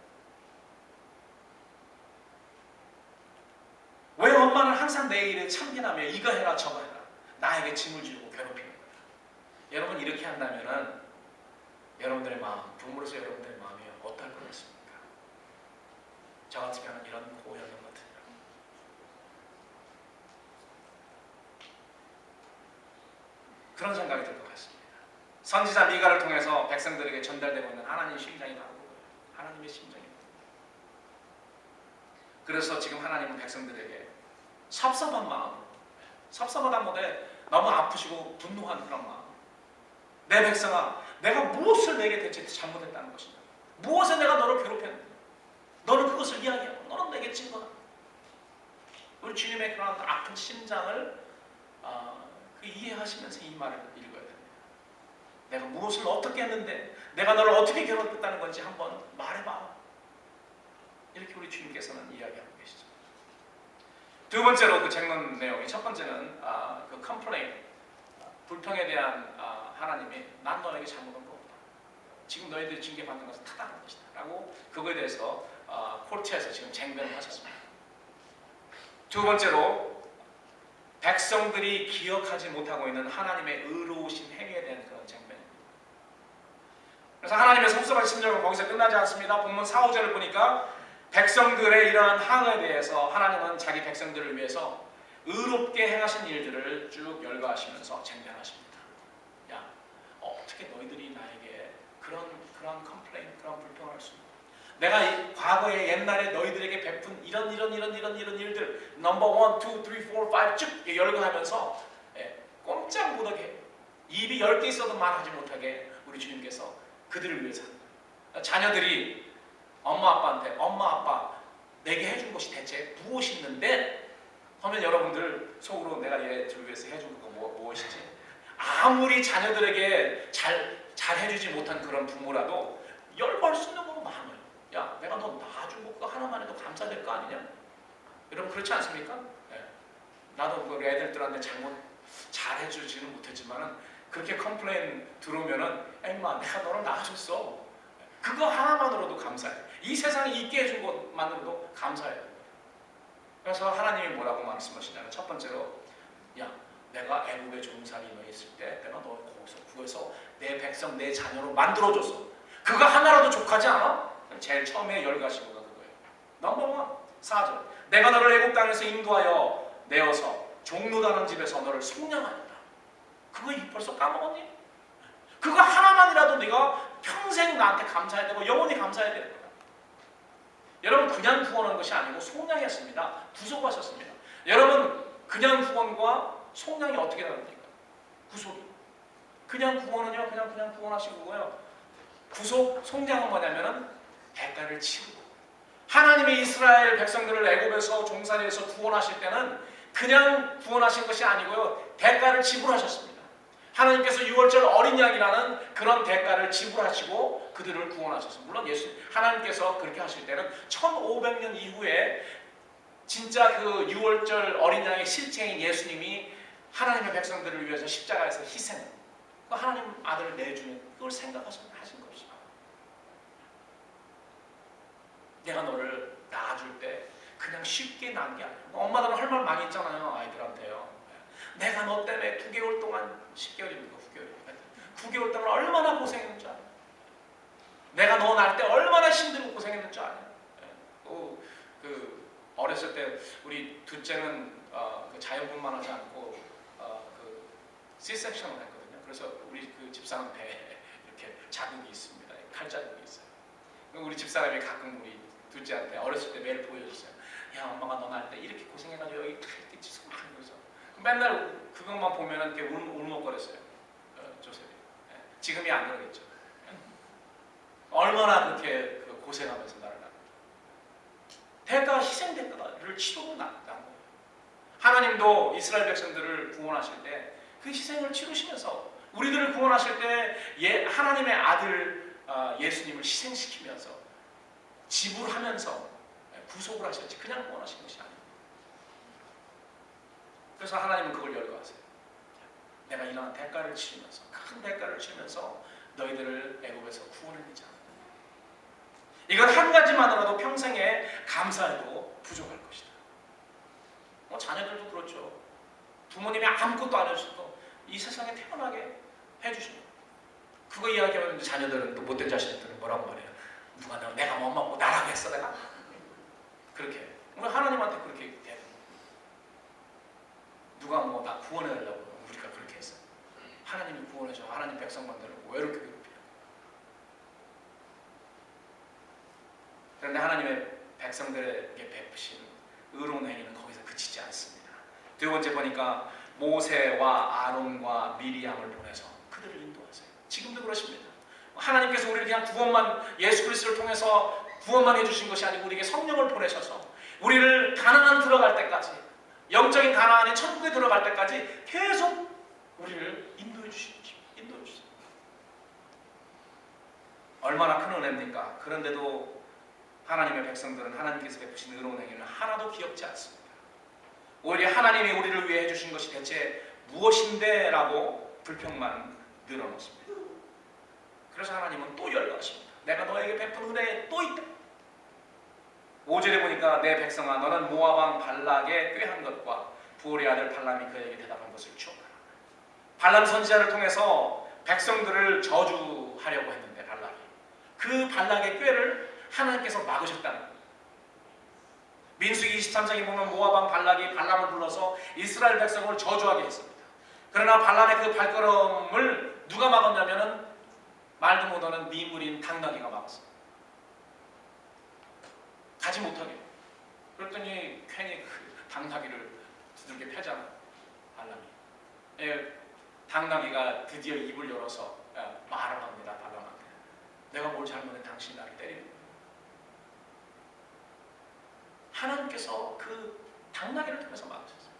왜 엄마는 항상 내 일에 참견하며 이거 해라 저거 해라 나에게 짐을 지고 괴롭히는 거야? 여러분, 이렇게 한다면은 여러분들의 마음, 부모로서 여러분들의 마음이 어떨 것 같습니까? 저 같으면 이런 고혈압 같은 그런 생각이 들 것 같습니다. 선지자 미가를 통해서 백성들에게 전달되고 있는 하나님의 심장이 바로 그거예요. 하나님의 심장입니다. 그래서 지금 하나님은 백성들에게 섭섭한 마음, 섭섭하다 못해 너무 아프시고 분노한 그런 마음. 내 백성아, 내가 무엇을 내게 대체 잘못했다는 것인가? 무엇에 내가 너를 괴롭혔는데? 너는 그것을 이야기하고 너는 내게 증거하고. 우리 주님의 그런 아픈 심장을 이해하시면서 이 말을 읽어야 됩니다. 내가 무엇을 어떻게 했는데 내가 너를 어떻게 괴롭혔다는 건지 한번 말해봐. 이렇게 우리 주님께서는 이야기하고 계시죠. 두 번째로 그 쟁론 내용이, 첫 번째는 그 컴플레인, 불평에 대한 하나님이 난 너에게 잘못한 거 없다. 지금 너희들이 징계받는 것은 타당한 것이다. 라고 그거에 대해서 코르트에서 지금 쟁변을 하셨습니다. 두 번째로 백성들이 기억하지 못하고 있는 하나님의 의로우신 행위에 대한 그런 쟁변입니다. 그래서 하나님의 섭섭한 심정은 거기서 끝나지 않습니다. 본문 4, 5절을 보니까 백성들의 이러한 항에 대해서 하나님은 자기 백성들을 위해서 의롭게 행하신 일들을 쭉 열거하시면서 쟁변하십니다. 야, 어떻게 너희들이 나에게 그런 컴플레인, 그런 불평을 할 수 있나? 내가 과거에 옛날에 너희들에게 베푼 이런 일들 넘버 1, 2, 3, 4, 5 쭉 열거하면서 꼼짝 못하게 입이 10개 있어도 말하지 못하게 우리 주님께서 그들을 위해서 자녀들이 엄마 아빠한테 엄마 아빠 내게 해준 것이 대체 무엇이 있는데 하면 여러분들 속으로 내가 얘들 위해서 해준 거 무엇이지? 아무리 자녀들에게 잘 해주지 못한 그런 부모라도 열거할 수 있는 거 많아요. 야, 내가 너 낳아준 거 그거 하나만 해도 감사될 거 아니냐? 여러분, 그렇지 않습니까? 네. 나도 그 애들한테 잘 해주지는 못했지만은 그렇게 컴플레인 들어오면은 엄마 내가 너를 낳아줬어. 그거 하나만으로도 감사해. 이 세상에 있게 해준 것만으로도 감사해요. 그래서 하나님이 뭐라고 말씀하시냐면 첫 번째로 야 내가 애굽의 종살이 너에 있을 때 내가 너 거기서 구해서 내 백성 내 자녀로 만들어줬어. 그거 하나라도 족하지 않아? 제일 처음에 열거하신 거가 그거예요. 넘버원 4절 내가 너를 애굽 땅에서 인도하여 내어서 종노다는 집에서 너를 속량하였다. 그거 벌써 까먹었니? 그거 하나만이라도 네가 평생 나한테 감사해야 되고 영원히 감사해야 되는 거야. 여러분 그냥 구원한 것이 아니고 속량했습니다. 구속하셨습니다. 여러분 그냥 구원과 속량이 어떻게 다릅니까? 구속이. 그냥 구원은요 그냥 구원하신 거고요. 구속, 속량은 뭐냐면은 대가를 치르고 하나님의 이스라엘 백성들을 애굽에서 종살이에서 구원하실 때는 그냥 구원하신 것이 아니고요. 대가를 지불하셨습니다. 하나님께서 유월절 어린 양이라는 그런 대가를 지불하시고 그들을 구원하셨습니다. 물론 하나님께서 그렇게 하실 때는 1500년 이후에 진짜 그 유월절 어린 양의 실체인 예수님이 하나님의 백성들을 위해서 십자가에서 희생, 그 하나님 아들을 내주는 그걸 생각하신 것이죠. 내가 너를 낳아줄 때 그냥 쉽게 낳은 게 아니야. 엄마들은 할 말 많이 있잖아요. 아이들한테요. 내가 너 때문에 9개월 동안 10개월입니까? 9개월 동안 얼마나 고생했는지 알아. 내가 너 낳을 때 얼마나 힘들고 고생했는지 알아. 어렸을 때 우리 둘째는 그 자연분만하지 않고 그 C-섹션을 했거든요. 그래서 우리 그 집사람 배에 이렇게 자국이 있습니다. 칼 자국이 있어요. 우리 집사람이 가끔 우리 둘째한테 어렸을 때 매일 보여줬어요. 야 엄마가 너 낳을 때 이렇게 고생해가지고 여기 이렇게 찢어 막 그러면서 맨날 그것만 보면은 이렇게 울먹거렸어요. 조셉이. 지금이 안 그러겠죠. 얼마나 그렇게 고생하면서 나를 낳았는지. 대가 희생 대가를 치르고 낳은 거예요. 하나님도 이스라엘 백성들을 구원하실 때 그 희생을 치르시면서 우리들을 구원하실 때 하나님의 아들 예수님을 희생시키면서 지불하면서 구속을 하셨지 그냥 구원하신 것이 아닙니다. 그래서 하나님은 그걸 열거하세요. 내가 이러한 대가를 치르면서 큰 대가를 치르면서 너희들을 애굽에서 구원해내지 않았다. 이건 한 가지만으로도 평생에 감사해도 부족할 것이다. 자녀들도 그렇죠. 부모님이 아무것도 안 해주셔도 이 세상에 태어나게 해주신 거예요. 그거 이야기하면 자녀들은 또 못된 자식들은 뭐라고 말해요? 누가 내가 뭐 엄마 뭐 나라고 했어 내가? 그렇게 우리 하나님한테 그렇게 돼요. 누가 뭐 나 구원해달라고 우리가 그렇게 했어. 하나님이 구원해줘. 하나님 백성만들을 왜 이렇게 괴롭히냐. 그런데 하나님의 백성들에게 베푸신 의로운 행위는 거기서 그치지 않습니다. 두 번째 보니까 모세와 아론과 미리암을 보내서 그들을 인도하세요. 지금도 그러십니다. 하나님께서 우리를 그냥 구원만 예수 그리스도를 통해서 구원만 해주신 것이 아니고 우리에게 성령을 보내셔서 우리를 가나안 들어갈 때까지 영적인 가나안의 천국에 들어갈 때까지 계속 우리를 인도해 주시는 것입니다. 인도해 주세요. 얼마나 큰 은혜입니까? 그런데도 하나님의 백성들은 하나님께서 베푸신 의로운 행위를 하나도 기억지 않습니다. 오히려 하나님이 우리를 위해 해주신 것이 대체 무엇인데? 라고 불평만 늘어놓습니다. 그래서 하나님은 또 열거하십니다. 내가 너에게 베푼 은혜에 또 있다. 5절에 보니까 내 백성아 너는 모압 왕 발락의 꾀한 것과 부올의 아들 발람이 그에게 대답한 것을 추억하라. 발람 선지자를 통해서 백성들을 저주하려고 했는데 발락이 그 발락의 꾀를 하나님께서 막으셨다는 거예요. 민수기 23장에 보면 모압 왕 발락이 발람을 불러서 이스라엘 백성을 저주하게 했습니다. 그러나 발람의 그 발걸음을 누가 막았냐면은 말도 못하는 미물인 당나귀가 막았어요. 가지 못하게. 그랬더니 괜히 그 당나귀를 두들겨 패잖아. 발람이. 당나귀가 드디어 입을 열어서 말을 합니다. 발람한테. 내가 뭘 잘못해 당신이 나를 때리는 거야. 하나님께서 그 당나귀를 통해서 막으셨어요.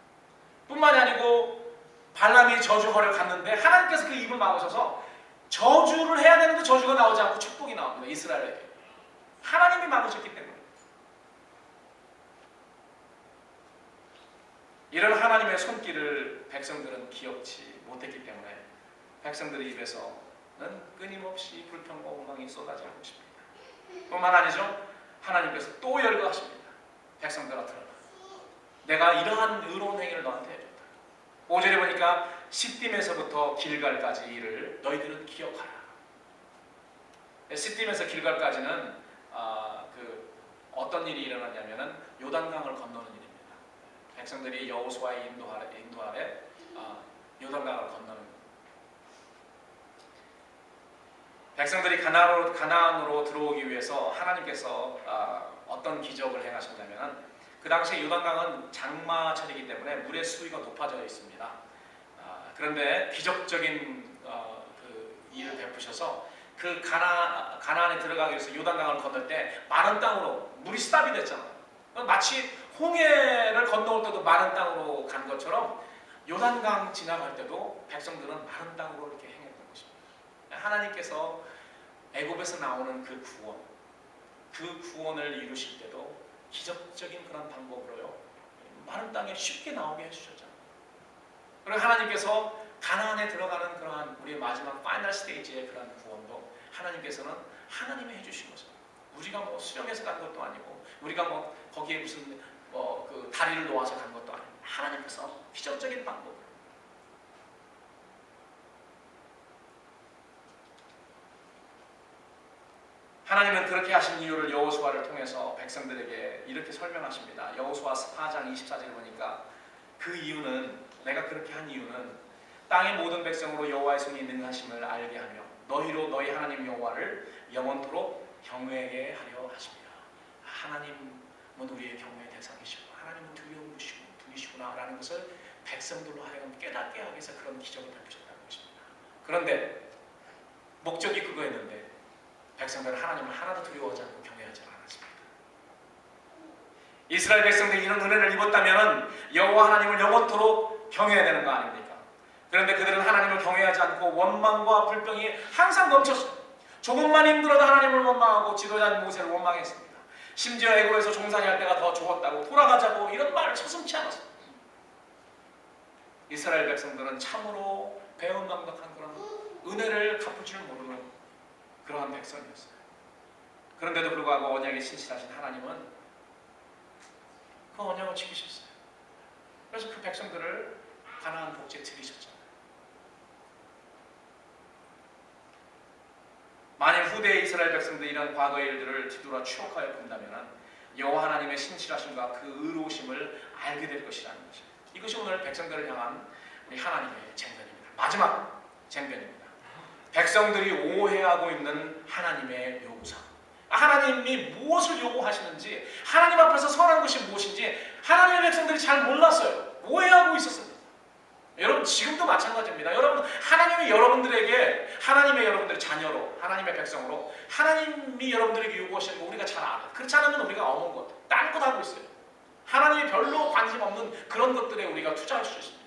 뿐만이 아니고 발람이 저주하러 갔는데 하나님께서 그 입을 막으셔서 저주를 해야 되는데 저주가 나오지 않고 축복이 나옵니다. 이스라엘에게. 하나님이 막으셨기 때문에. 이런 하나님의 손길을 백성들은 기억지 못했기 때문에 백성들의 입에서는 끊임없이 불평과 원망이 쏟아지고 있습니다. 뿐만 아니죠. 하나님께서 또 열거하십니다. 백성들아 들어라. 내가 이러한 의로운 행위를 너한테 해줬다. 5절에 보니까 시딤에서부터 길갈까지를 너희들은 기억하라. 시딤에서 길갈까지는 어떤 일이 일어났냐면은 요단강을 건너는 일입니다. 백성들이 여호수아의 인도 아래 요단강을 건너는. 백성들이 가나안으로 들어오기 위해서 하나님께서 어떤 기적을 행하셨냐면은, 그 당시에 요단강은 장마철이기 때문에 물의 수위가 높아져 있습니다. 그런데 기적적인 그 일을 베푸셔서 그 가나안에 들어가기 위해서 요단강을 건널 때 마른 땅으로 물이 스탑이 됐잖아요. 마치 홍해를 건너올 때도 마른 땅으로 간 것처럼 요단강 지나갈 때도 백성들은 마른 땅으로 이렇게 행했던 것입니다. 하나님께서 애굽에서 나오는 그 구원을 이루실 때도 기적적인 그런 방법으로요, 마른 땅에 쉽게 나오게 해주셨잖아요. 그리고 하나님께서 가나안에 들어가는 그러한 우리의 마지막 파이널 스테이지의 그런 구원도 하나님께서는 하나님이 해주신 것입니다. 우리가 뭐 수령해서 간 것도 아니고, 우리가 뭐 거기에 무슨 그 다리를 놓아서 간 것도 아니고, 하나님께서 기적적인 방법. 하나님은 그렇게 하신 이유를 여호수아를 통해서 백성들에게 이렇게 설명하십니다. 여호수아 4장 24절에 보니까 그 이유는, 내가 그렇게 한 이유는 땅의 모든 백성으로 여호와의 손이 능하심을 알게 하며 너희로 너희 하나님 여호와를 영원토록 경외하게 하려 하십니다. 하나님은 우리의 경외의 대상이시고 하나님은 두려움 분이시구나 라는 것을 백성들로 하여금 깨닫게 하기 위해서 그런 기적을 베푸셨다는 것입니다. 그런데 목적이 그거였는데 백성들은 하나님을 하나도 두려워하지 않고 경외하지 않았습니다. 이스라엘 백성들이 이런 은혜를 입었다면 여호와 하나님을 영원토록 경외해야 되는 거 아닙니까? 그런데 그들은 하나님을 경외하지 않고 원망과 불평이 항상 넘쳤어요. 조금만 힘들어도 하나님을 원망하고 지도자 모세를 원망했습니다. 심지어 애굽에서 종살이 할 때가 더 좋았다고, 돌아가자고 이런 말을 서슴지 않았습니다. 이스라엘 백성들은 참으로 배은망덕한 그런 은혜를 갚을 줄 모르는 그러한 백성이었어요. 그런데도 불구하고 언약에 신실하신 하나님은 그 언약을 지키셨어요. 그래서 그 백성들을 가나안 복지에 들이셨잖아요. 만일 후대의 이스라엘 백성들이 이런 과거의 일들을 뒤돌아 추억하여 본다면 여호와 하나님의 신실하심과 그 의로우심을 알게 될 것이라는 것입니다. 이것이 오늘 백성들을 향한 우리 하나님의 쟁변입니다. 마지막 쟁변입니다. 백성들이 오해하고 있는 하나님의 요구사항. 하나님이 무엇을 요구하시는지, 하나님 앞에서 선한 것이 무엇인지 하나님의 백성들이 잘 몰랐어요. 오해하고 있었습니다. 여러분 지금도 마찬가지입니다. 여러분 하나님이 여러분들에게, 하나님의 여러분들의 자녀로, 하나님의 백성으로 하나님이 여러분들에게 요구하시는 거 우리가 잘 알아요. 그렇지 않으면 우리가 어문 것, 딴 것 하고 있어요. 하나님이 별로 관심 없는 그런 것들에 우리가 투자할 수 있습니다.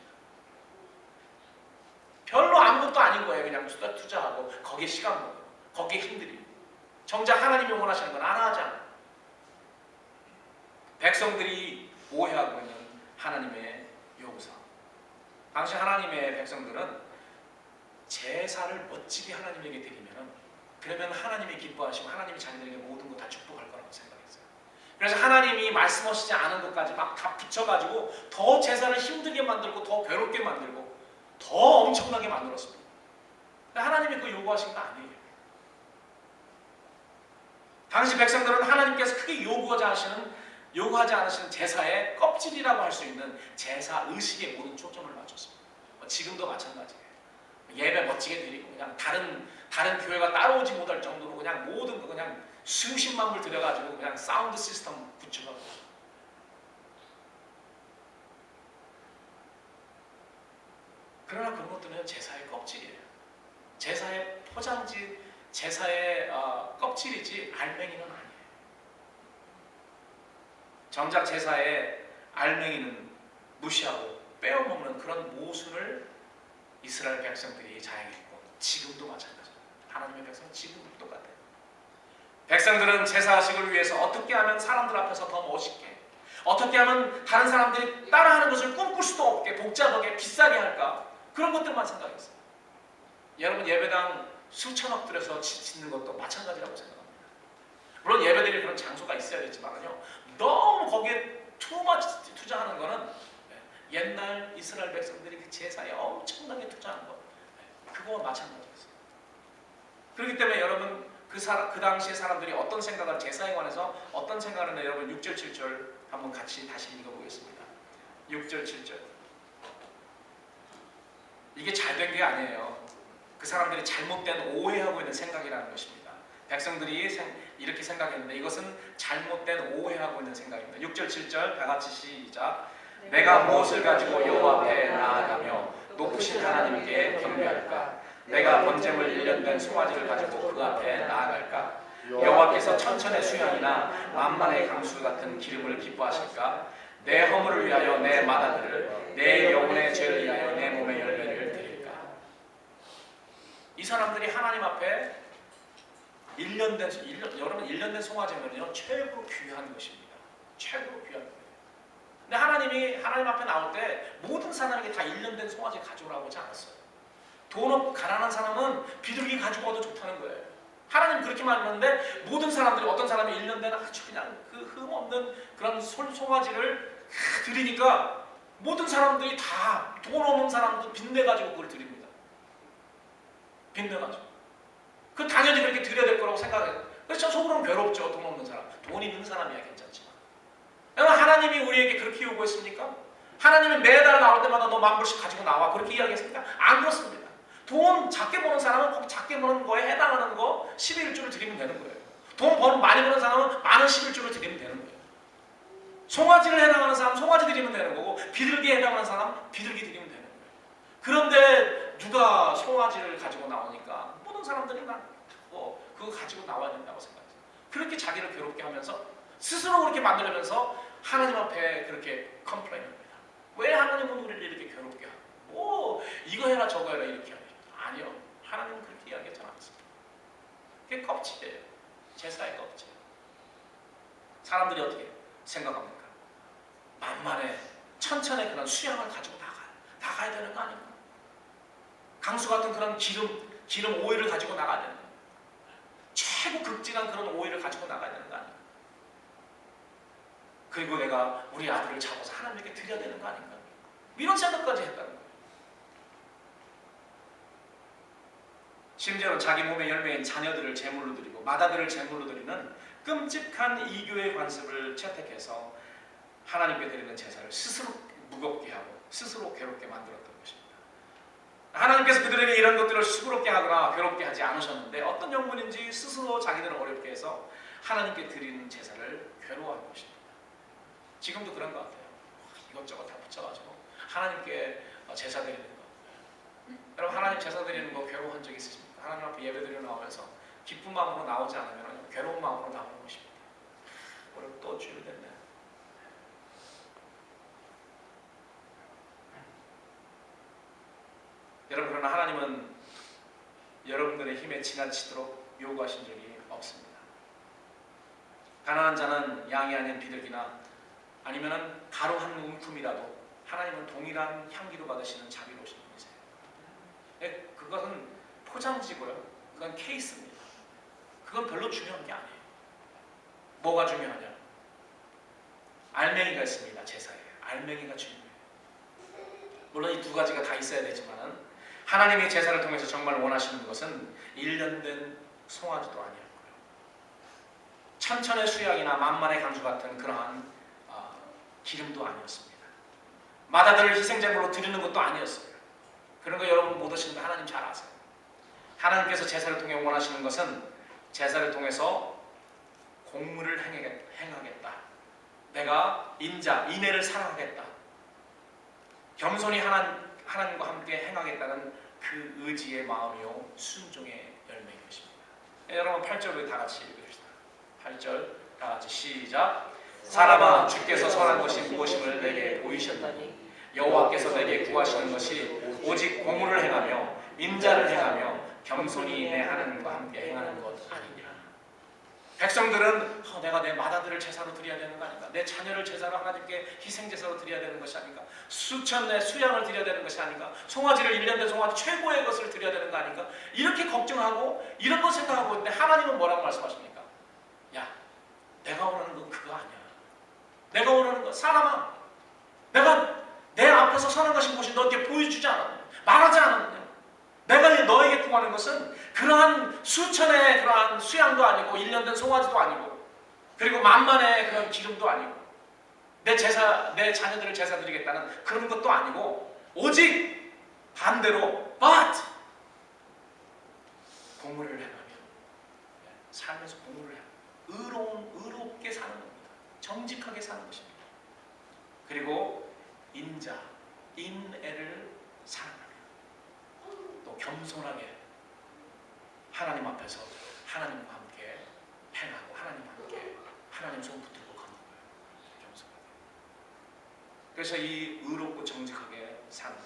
별로 아무것도 아닌 거예요. 그냥 투자하고 거기에 시간 먹어요. 거기에 힘들이고. 정작 하나님이 원하시는 건 안 하지 않아요. 백성들이 오해하고 있는 하나님의 요구사항. 당시 하나님의 백성들은 제사를 멋지게 하나님에게 드리면, 그러면 하나님이 기뻐하시고 하나님이 자기들에게 모든 거 다 축복할 거라고 생각했어요. 그래서 하나님이 말씀하시지 않은 것까지 막 다 붙여가지고 더 제사를 힘들게 만들고 더 괴롭게 만들고 더 엄청나게 만들었습니다. 하나님이 그 요구하신 거 아니에요. 당시 백성들은 하나님께서 크게 요구하지 않으시는 제사의 껍질이라고 할 수 있는 제사 의식에 모든 초점을 맞췄습니다. 지금도 마찬가지예요. 예배 멋지게 드리고 그냥 다른 교회가 따라오지 못할 정도로 그냥 모든 거 그냥 수십만 불 들여가지고 그냥 사운드 시스템 붙여가고. 그러나 그런 것들은 제사의 껍질이에요. 제사의 포장지, 제사의 껍질이지 알맹이는 아니에요. 정작 제사의 알맹이는 무시하고 빼어먹는 그런 모순을 이스라엘 백성들이 자행했고 지금도 마찬가지입니다. 하나님의 백성은 지금도 똑같아요. 백성들은 제사식을 위해서 어떻게 하면 사람들 앞에서 더 멋있게, 어떻게 하면 다른 사람들이 따라하는 것을 꿈꿀 수도 없게 복잡하게 비싸게 할까, 그런 것들만 생각했어요. 여러분 예배당 수천억 들여서 짓는 것도 마찬가지라고 생각합니다. 물론 예배드릴 그런 장소가 있어야겠지만요, 너무 거기에 투머치 투자하는 거는 옛날 이스라엘 백성들이 그 제사에 엄청나게 투자한 거, 그거와 마찬가지였어요. 그렇기 때문에 여러분 그 당시의 사람들이 어떤 생각을, 제사에 관해서 어떤 생각을 했나, 여러분 6절 7절 한번 같이 다시 읽어보겠습니다. 6절 7절. 이게 잘된 게 아니에요. 그 사람들이 잘못된 오해하고 있는 생각이라는 것입니다. 백성들이 이렇게 생각했는데 이것은 잘못된 오해하고 있는 생각입니다. 6절 7절 다 같이 시작. 내가 무엇을 가지고 여호와 앞에 나아가며 높으신 하나님께 경배할까? 내가 번제물 1년 된 송아지를 가지고 그 앞에 나아갈까? 여호와께서 천천의 수양이나 만만의 강수 같은 기름을 기뻐하실까? 내 허물을 위하여 내 마다들을, 내 영혼의 죄를 위하여 내 몸의 열매를 드릴까? 이 사람들이 하나님 앞에 1년 된 송아지면요 최고로 귀한 것입니다. 최고로 귀한 거예요. 근데 하나님이 하나님 앞에 나올 때 모든 사람에게 다 1년 된 송아지 가져오라고 하지 않았어요. 돈 없고 가난한 사람은 비둘기 가지고 와도 좋다는 거예요. 하나님 그렇게 말했는데 모든 사람들이, 어떤 사람이 1년 된 아주 그냥 그 흠없는 그런 송아지를 드리니까 모든 사람들이 다, 돈 없는 사람도 빚내가지고 그걸 드립니다. 빚내가지고. 그 당연히 그렇게 드려야 될 거라고 생각해요. 그래서 속으로는 괴롭죠. 돈 없는 사람. 돈 있는 사람이야 괜찮지만. 여러분 하나님이 우리에게 그렇게 요구했습니까? 하나님은 매달 나올 때마다 너 10,000불씩 가지고 나와 그렇게 이야기했습니까? 안 그렇습니다. 돈 작게 버는 사람은 꼭 작게 버는 거에 해당하는 거 11조를 드리면 되는 거예요. 돈 많이 버는 사람은 많은 11조를 드리면 되는 거예요. 송아지를 해당하는 사람 송아지 드리면 되는 거고, 비둘기에 해당하는 사람 비둘기 드리면 되는 거예요. 그런데 누가 송아지를 가지고 나오니까 모든 사람들이 그거 가지고 나와야 된다고 생각해요. 그렇게 자기를 괴롭게 하면서 스스로 그렇게 만들면서 하나님 앞에 그렇게 컴플레인합니다. 왜 하나님은 우리를 이렇게 괴롭게 하고 뭐 이거 해라 저거 해라 이렇게 하냐. 아니요. 하나님은 그렇게 이야기하지 않았습니다. 그게 껍질이에요. 제사의 껍질. 사람들이 어떻게 생각합니까? 만만해 천천의 그런 수양을 가지고 나가야 되는 거 아닙니까? 강수 같은 그런 기름 오일을 가지고 나가야 되는 거예요. 최고 극진한 그런 오일을 가지고 나가야 되는 거 아닙니까? 그리고 내가 우리 아들을 잡아서 하나님께 드려야 되는 거 아닌가? 이런 생각까지 했다는 거예요. 심지어는 자기 몸의 열매인 자녀들을 제물로 드리고 마다들을 제물로 드리는 끔찍한 이교의 관습을 채택해서 하나님께 드리는 제사를 스스로 무겁게 하고 스스로 괴롭게 만들었던 것입니다. 하나님께서 그들에게 이런 것들을 수고롭게 하거나 괴롭게 하지 않으셨는데 어떤 영문인지 스스로 자기들을 어렵게 해서 하나님께 드리는 제사를 괴로워한 것입니다. 지금도 그런 것 같아요. 이것저것 다 붙여가지고 하나님께 제사 드리는 거. 여러분 하나님 제사 드리는 거 괴로워한 적 있으십니까? 하나님 앞에 예배 드리러 나오면서 기쁜 마음으로 나오지 않으면 괴로운 마음으로 나오는 것입니다. 오늘 또 주일 됐네. 여러분 그러나 하나님은 여러분들의 힘에 지나치도록 요구하신 적이 없습니다. 가난한 자는 양이 아닌 비둘기나 아니면은 가루 한 움큼이라도 하나님은 동일한 향기로 받으시는 자비로우신 분이세요. 그것은 포장지고요. 그건 케이스입니다. 그건 별로 중요한 게 아니에요. 뭐가 중요하냐? 알맹이가 있습니다. 제사에. 알맹이가 중요해요. 물론 이 두 가지가 다 있어야 되지만은 하나님이 제사를 통해서 정말 원하시는 것은 1년 된 송아지도 아니었고요. 천천의 수양이나 만만의 강수 같은 그러한 기름도 아니었습니다. 마다들을 희생제물로 드리는 것도 아니었어요. 그런 거 여러분 못 오시는 거 하나님 잘 아세요. 하나님께서 제사를 통해 원하시는 것은 제사를 통해서 공물을 행하겠다. 내가 인애를 사랑하겠다. 겸손히 하나님과 함께 행하겠다는 그 의지의 마음이요 순종의 열매인 것입니다. 여러분 8절을 다 같이 읽읍시다. 8절 다 같이 시작. 사람아 주께서 선한 것이 무엇임을 내게 보이셨나니 여호와께서 내게 구하시는 것이 오직 공물을 행하며 인자를 행하며 겸손히 내 하나님과 함께 행하는 것 아니냐. 백성들은 내가 내 마다들을 제사로 드려야 되는 거 아닌가? 내 자녀를 제사로 하나님께 희생제사로 드려야 되는 것이 아닌가? 수천 내 수양을 드려야 되는 것이 아닌가? 송아지를 1년 된 송아지 최고의 것을 드려야 되는 거 아닌가? 이렇게 걱정하고 이런 거 생각하고 있는데 하나님은 뭐라고 말씀하십니까? 야, 내가 원하는 건 그거 아니야. 내가 원하는 거야. 사람아, 내가 내 앞에서 선한 것이 무엇이 너에게 보여주지 않았느냐, 말하지 않았느냐. 내가 너에게 구하는 것은 그러한 수천의 그러한 수양도 아니고 1년 된 송아지도 아니고 그리고 만만의 그런 기름도 아니고 내 자녀들을 제사 드리겠다는 그런 것도 아니고 오직 반대로 but 공의를 행하며 삶에서 공의를 행하며 의롭게 사는 겁니다. 정직하게 사는 것입니다. 그리고 인애를 사랑하며 또 겸손하게 하나님 앞에서 하나님과 함께 행하고 하나님과 함께 하나님 손 붙들고 가는 거예요. 겸손하게. 그래서 이 의롭고 정직하게 사는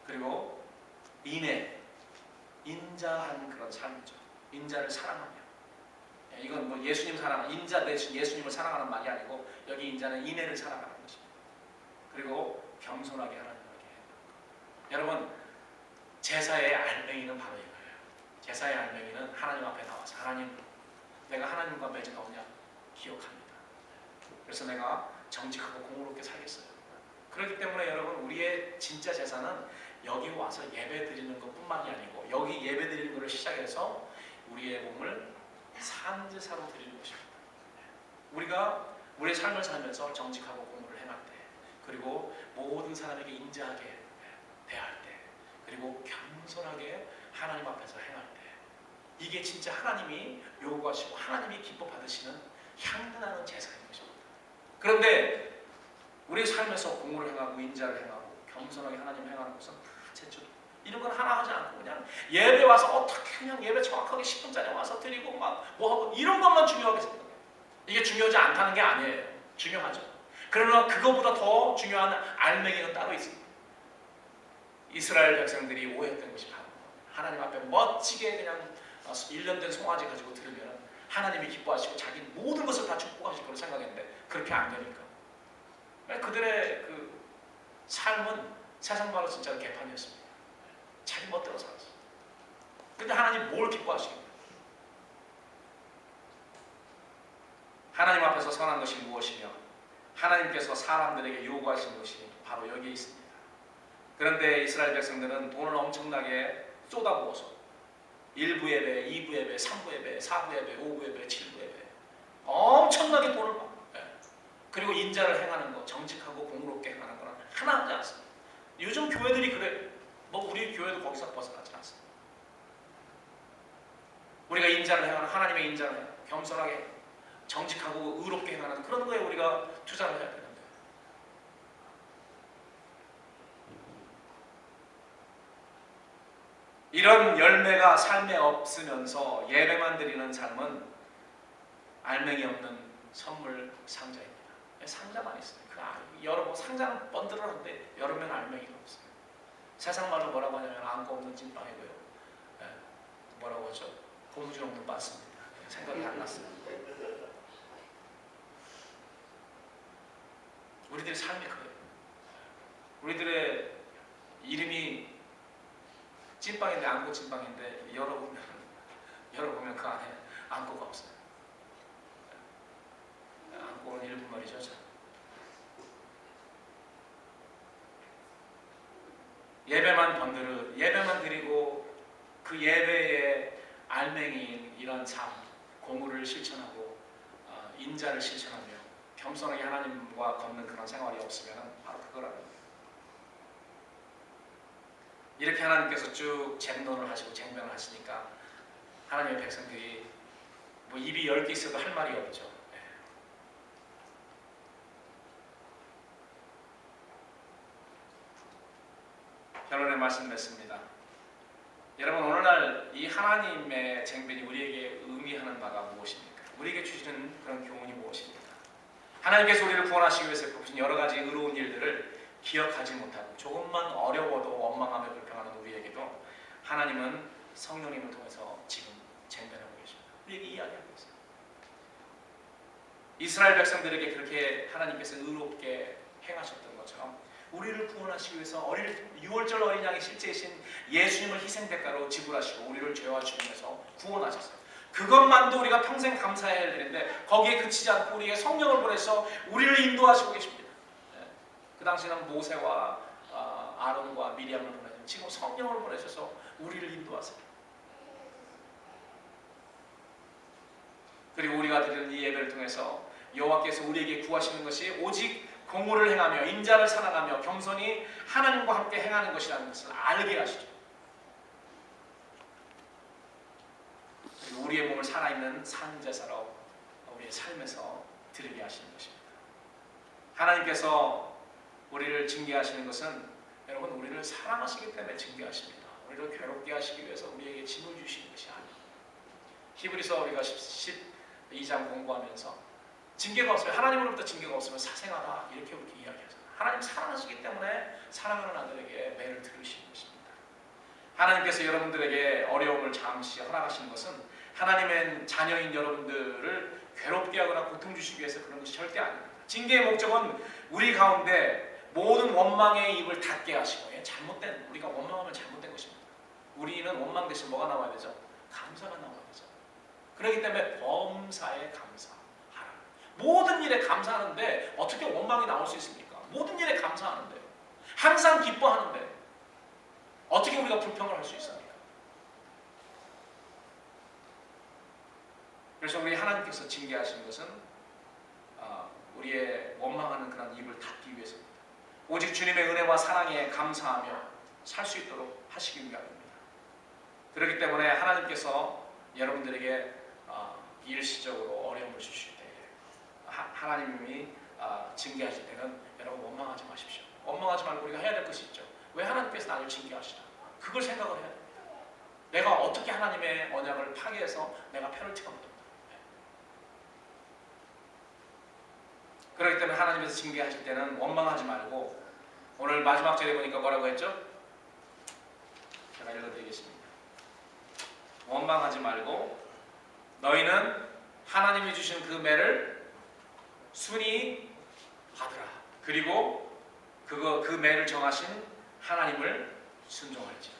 그리고 인자한 그런 삶이죠. 인자를 사랑하며 이건 뭐 예수님 사랑, 인자 대신 예수님을 사랑하는 말이 아니고 여기 인자는 인애를 사랑하는 것입니다. 그리고 겸손하게 하나님에게 여러분 제사의 알맹이는 바로 이거예요. 제사의 알맹이는 하나님 앞에 나와서 하나님, 내가 하나님과 맺은 언약 기억합니다. 그래서 내가 정직하고 공의롭게 살겠어요. 그렇기 때문에 여러분 우리의 진짜 제사는 여기 와서 예배 드리는 것뿐만이 아니고 여기 예배 드리는 것을 시작해서 우리의 몸을 산제사로 드리는 것입니다. 우리가 우리의 삶을 살면서 정직하고 공의를 행할 때 그리고 모든 사람에게 인자하게 대할 때 그리고 겸손하게 하나님 앞에서 행할 때 이게 진짜 하나님이 요구하시고 하나님이 기뻐 받으시는 향나는 제사인 것입니다. 그런데 우리 삶에서 공의를 행하고 인자를 행하고 겸손하게 하나님 행하는 것은 제출 이런 건 하나 하지 않고 그냥 예배 와서 어떻게 그냥 예배 정확하게 10분짜리 와서 드리고 막 뭐하고 이런 것만 중요하게 생각해요. 이게 중요하지 않다는 게 아니에요. 중요하죠. 그러나 그거보다 더 중요한 알맹이는 따로 있습니다. 이스라엘 백성들이 오해했던 것이 바로 하나님 앞에 멋지게 그냥 1년 된 송아지 가지고 들으면 하나님이 기뻐하시고 자기 모든 것을 다 축복하실 거로 생각했는데 그렇게 안 되니까 그들의 그 삶은 세상 말로 진짜 개판이었습니다. 자기 멋대로 살았어요. 근데 하나님 뭘 기뻐하시겠어요? 하나님 앞에서 선한 것이 무엇이며 하나님께서 사람들에게 요구하신 것이 바로 여기에 있습니다. 그런데 이스라엘 백성들은 돈을 엄청나게 쏟아부어서 1부 예배, 2부 예배, 3부 예배, 4부 예배, 5부 예배, 7부 예배 엄청나게 돈을 받고 그리고 인자를 행하는 것, 정직하고 공의롭게 행하는 건 하나 하지 않습니다. 요즘 교회들이 그래요. 뭐 우리 교회도 거기서 벗어나지 않습니다. 우리가 인자를 행하는 하나님의 인자를 행하는 겸손하게 정직하고 의롭게 행하는 그런 거에 우리가 투자를 해야 되는데 이런 열매가 삶에 없으면서 예배만 드리는 삶은 알맹이 없는 선물 상자입니다. 상자만 있어요. 여러 상자는 번들어는데 여러 면 알맹이가 없어요. 세상 말로 뭐라고 하냐면 안고 없는 찐빵이고요. 뭐라고 하죠? 고무줄 없는 바스입니다. 생각이 안 났어요. 우리들의 삶이 그래요. 우리들의 이름이 찐빵인데 안고 찐빵인데 열어보면 그 안에 안고가 없어요. 안고는 일본말이죠. 예배만 번들어 예배만 드리고 그 예배의 알맹이인 이런 삶, 공의를 실천하고 인자를 실천하며 겸손하게 하나님과 걷는 그런 생활이 없으면 바로 그거랍니다. 이렇게 하나님께서 쭉 쟁론을 하시고 쟁변을 하시니까 하나님의 백성들이 뭐 입이 10개 있어도 할 말이 없죠. 결론의 말씀 맺습니다. 여러분 오늘날 이 하나님의 쟁변이 우리에게 의미하는 바가 무엇입니까? 우리에게 주시는 그런 교훈이 무엇입니까? 하나님께서 우리를 구원하시기 위해서 베푸신 여러 가지 의로운 일들을 기억하지 못하고 조금만 어려워도 원망하며 불평하는 우리에게도 하나님은 성령님을 통해서 지금 쟁변하고 계십니다. 우리에게 이야기하고 있어요. 이스라엘 백성들에게 그렇게 하나님께서 의롭게 행하셨던 것처럼 우리를 구원하시기 위해서 6월절 어린 양의 실제이신 예수님을 희생대가로 지불하시고 우리를 죄와 죽음에서 구원하셨어요. 그것만도 우리가 평생 감사해야 할 일인데 거기에 그치지 않고 우리에게 성령을 보내서 우리를 인도하시고 계십니다. 그 당시에는 모세와 아론과 미리암을 보내죠. 지금 성령을 보내셔서 우리를 인도하세요. 그리고 우리가 드리는 이 예배를 통해서 여호와께서 우리에게 구하시는 것이 오직 공의를 행하며 인자를 사랑하며 겸손히 하나님과 함께 행하는 것이라는 것을 알게 하시죠. 그리고 우리의 몸을 살아있는 산제사로 우리의 삶에서 드리게 하시는 것입니다. 하나님께서 우리를 징계하시는 것은 여러분 우리를 사랑하시기 때문에 징계하십니다. 우리를 괴롭게 하시기 위해서 우리에게 짐을 주시는 것이 아니에요. 히브리서 우리가 12장 공부하면서 징계가 없으면 하나님으로부터 징계가 없으면 사생하다 이렇게 우리가 이야기하잖아요. 하나님 사랑하시기 때문에 사랑하는 아들에게 매를 들으시는 것입니다. 하나님께서 여러분들에게 어려움을 잠시 허락하시는 것은 하나님의 자녀인 여러분들을 괴롭게 하거나 고통 주시기 위해서 그런 것이 절대 아닙니다. 징계의 목적은 우리 가운데 모든 원망의 입을 닫게 하시고 잘못된 우리가 원망하면 잘못된 것입니다. 우리는 원망 대신 뭐가 나와야 되죠? 감사가 나와야 되죠. 그렇기 때문에 범사에 감사하라. 모든 일에 감사하는데 어떻게 원망이 나올 수 있습니까? 모든 일에 감사하는데 항상 기뻐하는데 어떻게 우리가 불평을 할 수 있습니까? 그래서 우리 하나님께서 징계하시는 것은 우리의 원망하는 그런 입을 닫기 위해서입니다. 오직 주님의 은혜와 사랑에 감사하며 살 수 있도록 하시기 위함입니다. 그렇기 때문에 하나님께서 여러분들에게 일시적으로 어려움을 주실 때 하나님이 징계하실 때는 여러분 원망하지 마십시오. 원망하지 말고 우리가 해야 될 것이 있죠. 왜 하나님께서 나를 징계하시나? 그걸 생각을 해야 됩니다. 내가 어떻게 하나님의 언약을 파괴해서 내가 페널티가 묻었다. 그렇기 때문에 하나님께서 징계하실 때는 원망하지 말고 오늘 마지막 절에 보니까 뭐라고 했죠? 제가 읽어드리겠습니다. 원망하지 말고 너희는 하나님이 주신 그 매를 순히 받으라. 그리고 그 매를 정하신 하나님을 순종할지어다.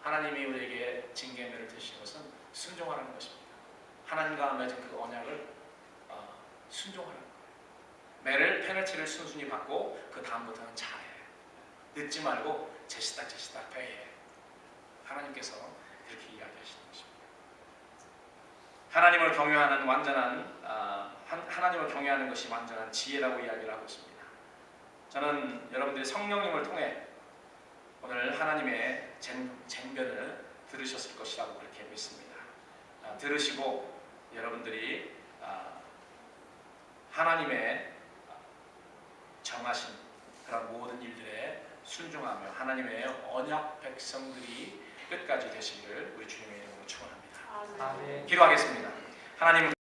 하나님이 우리에게 징계의 매를 드시는 것은 순종하라는 것입니다. 하나님과 맺은 그 언약을 순종하라는 거예요. 매를 페널티를 순순히 받고 그 다음부터는 잘해. 늦지 말고 제시딱 배해. 하나님께서 그렇게 이야기하시는 것입니다. 하나님을 경외하는 하나님을 경외하는 것이 완전한 지혜라고 이야기를 하고 있습니다. 저는 여러분들이 성령님을 통해 오늘 하나님의 쟁변을 들으셨을 것이라고 그렇게 믿습니다. 들으시고 여러분들이 하나님의 정하신 그런 모든 일들에 순종하며 하나님의 언약 백성들이 끝까지 되시기를 우리 주님의 이름으로 축원합니다. 아멘. 기도하겠습니다. 하나님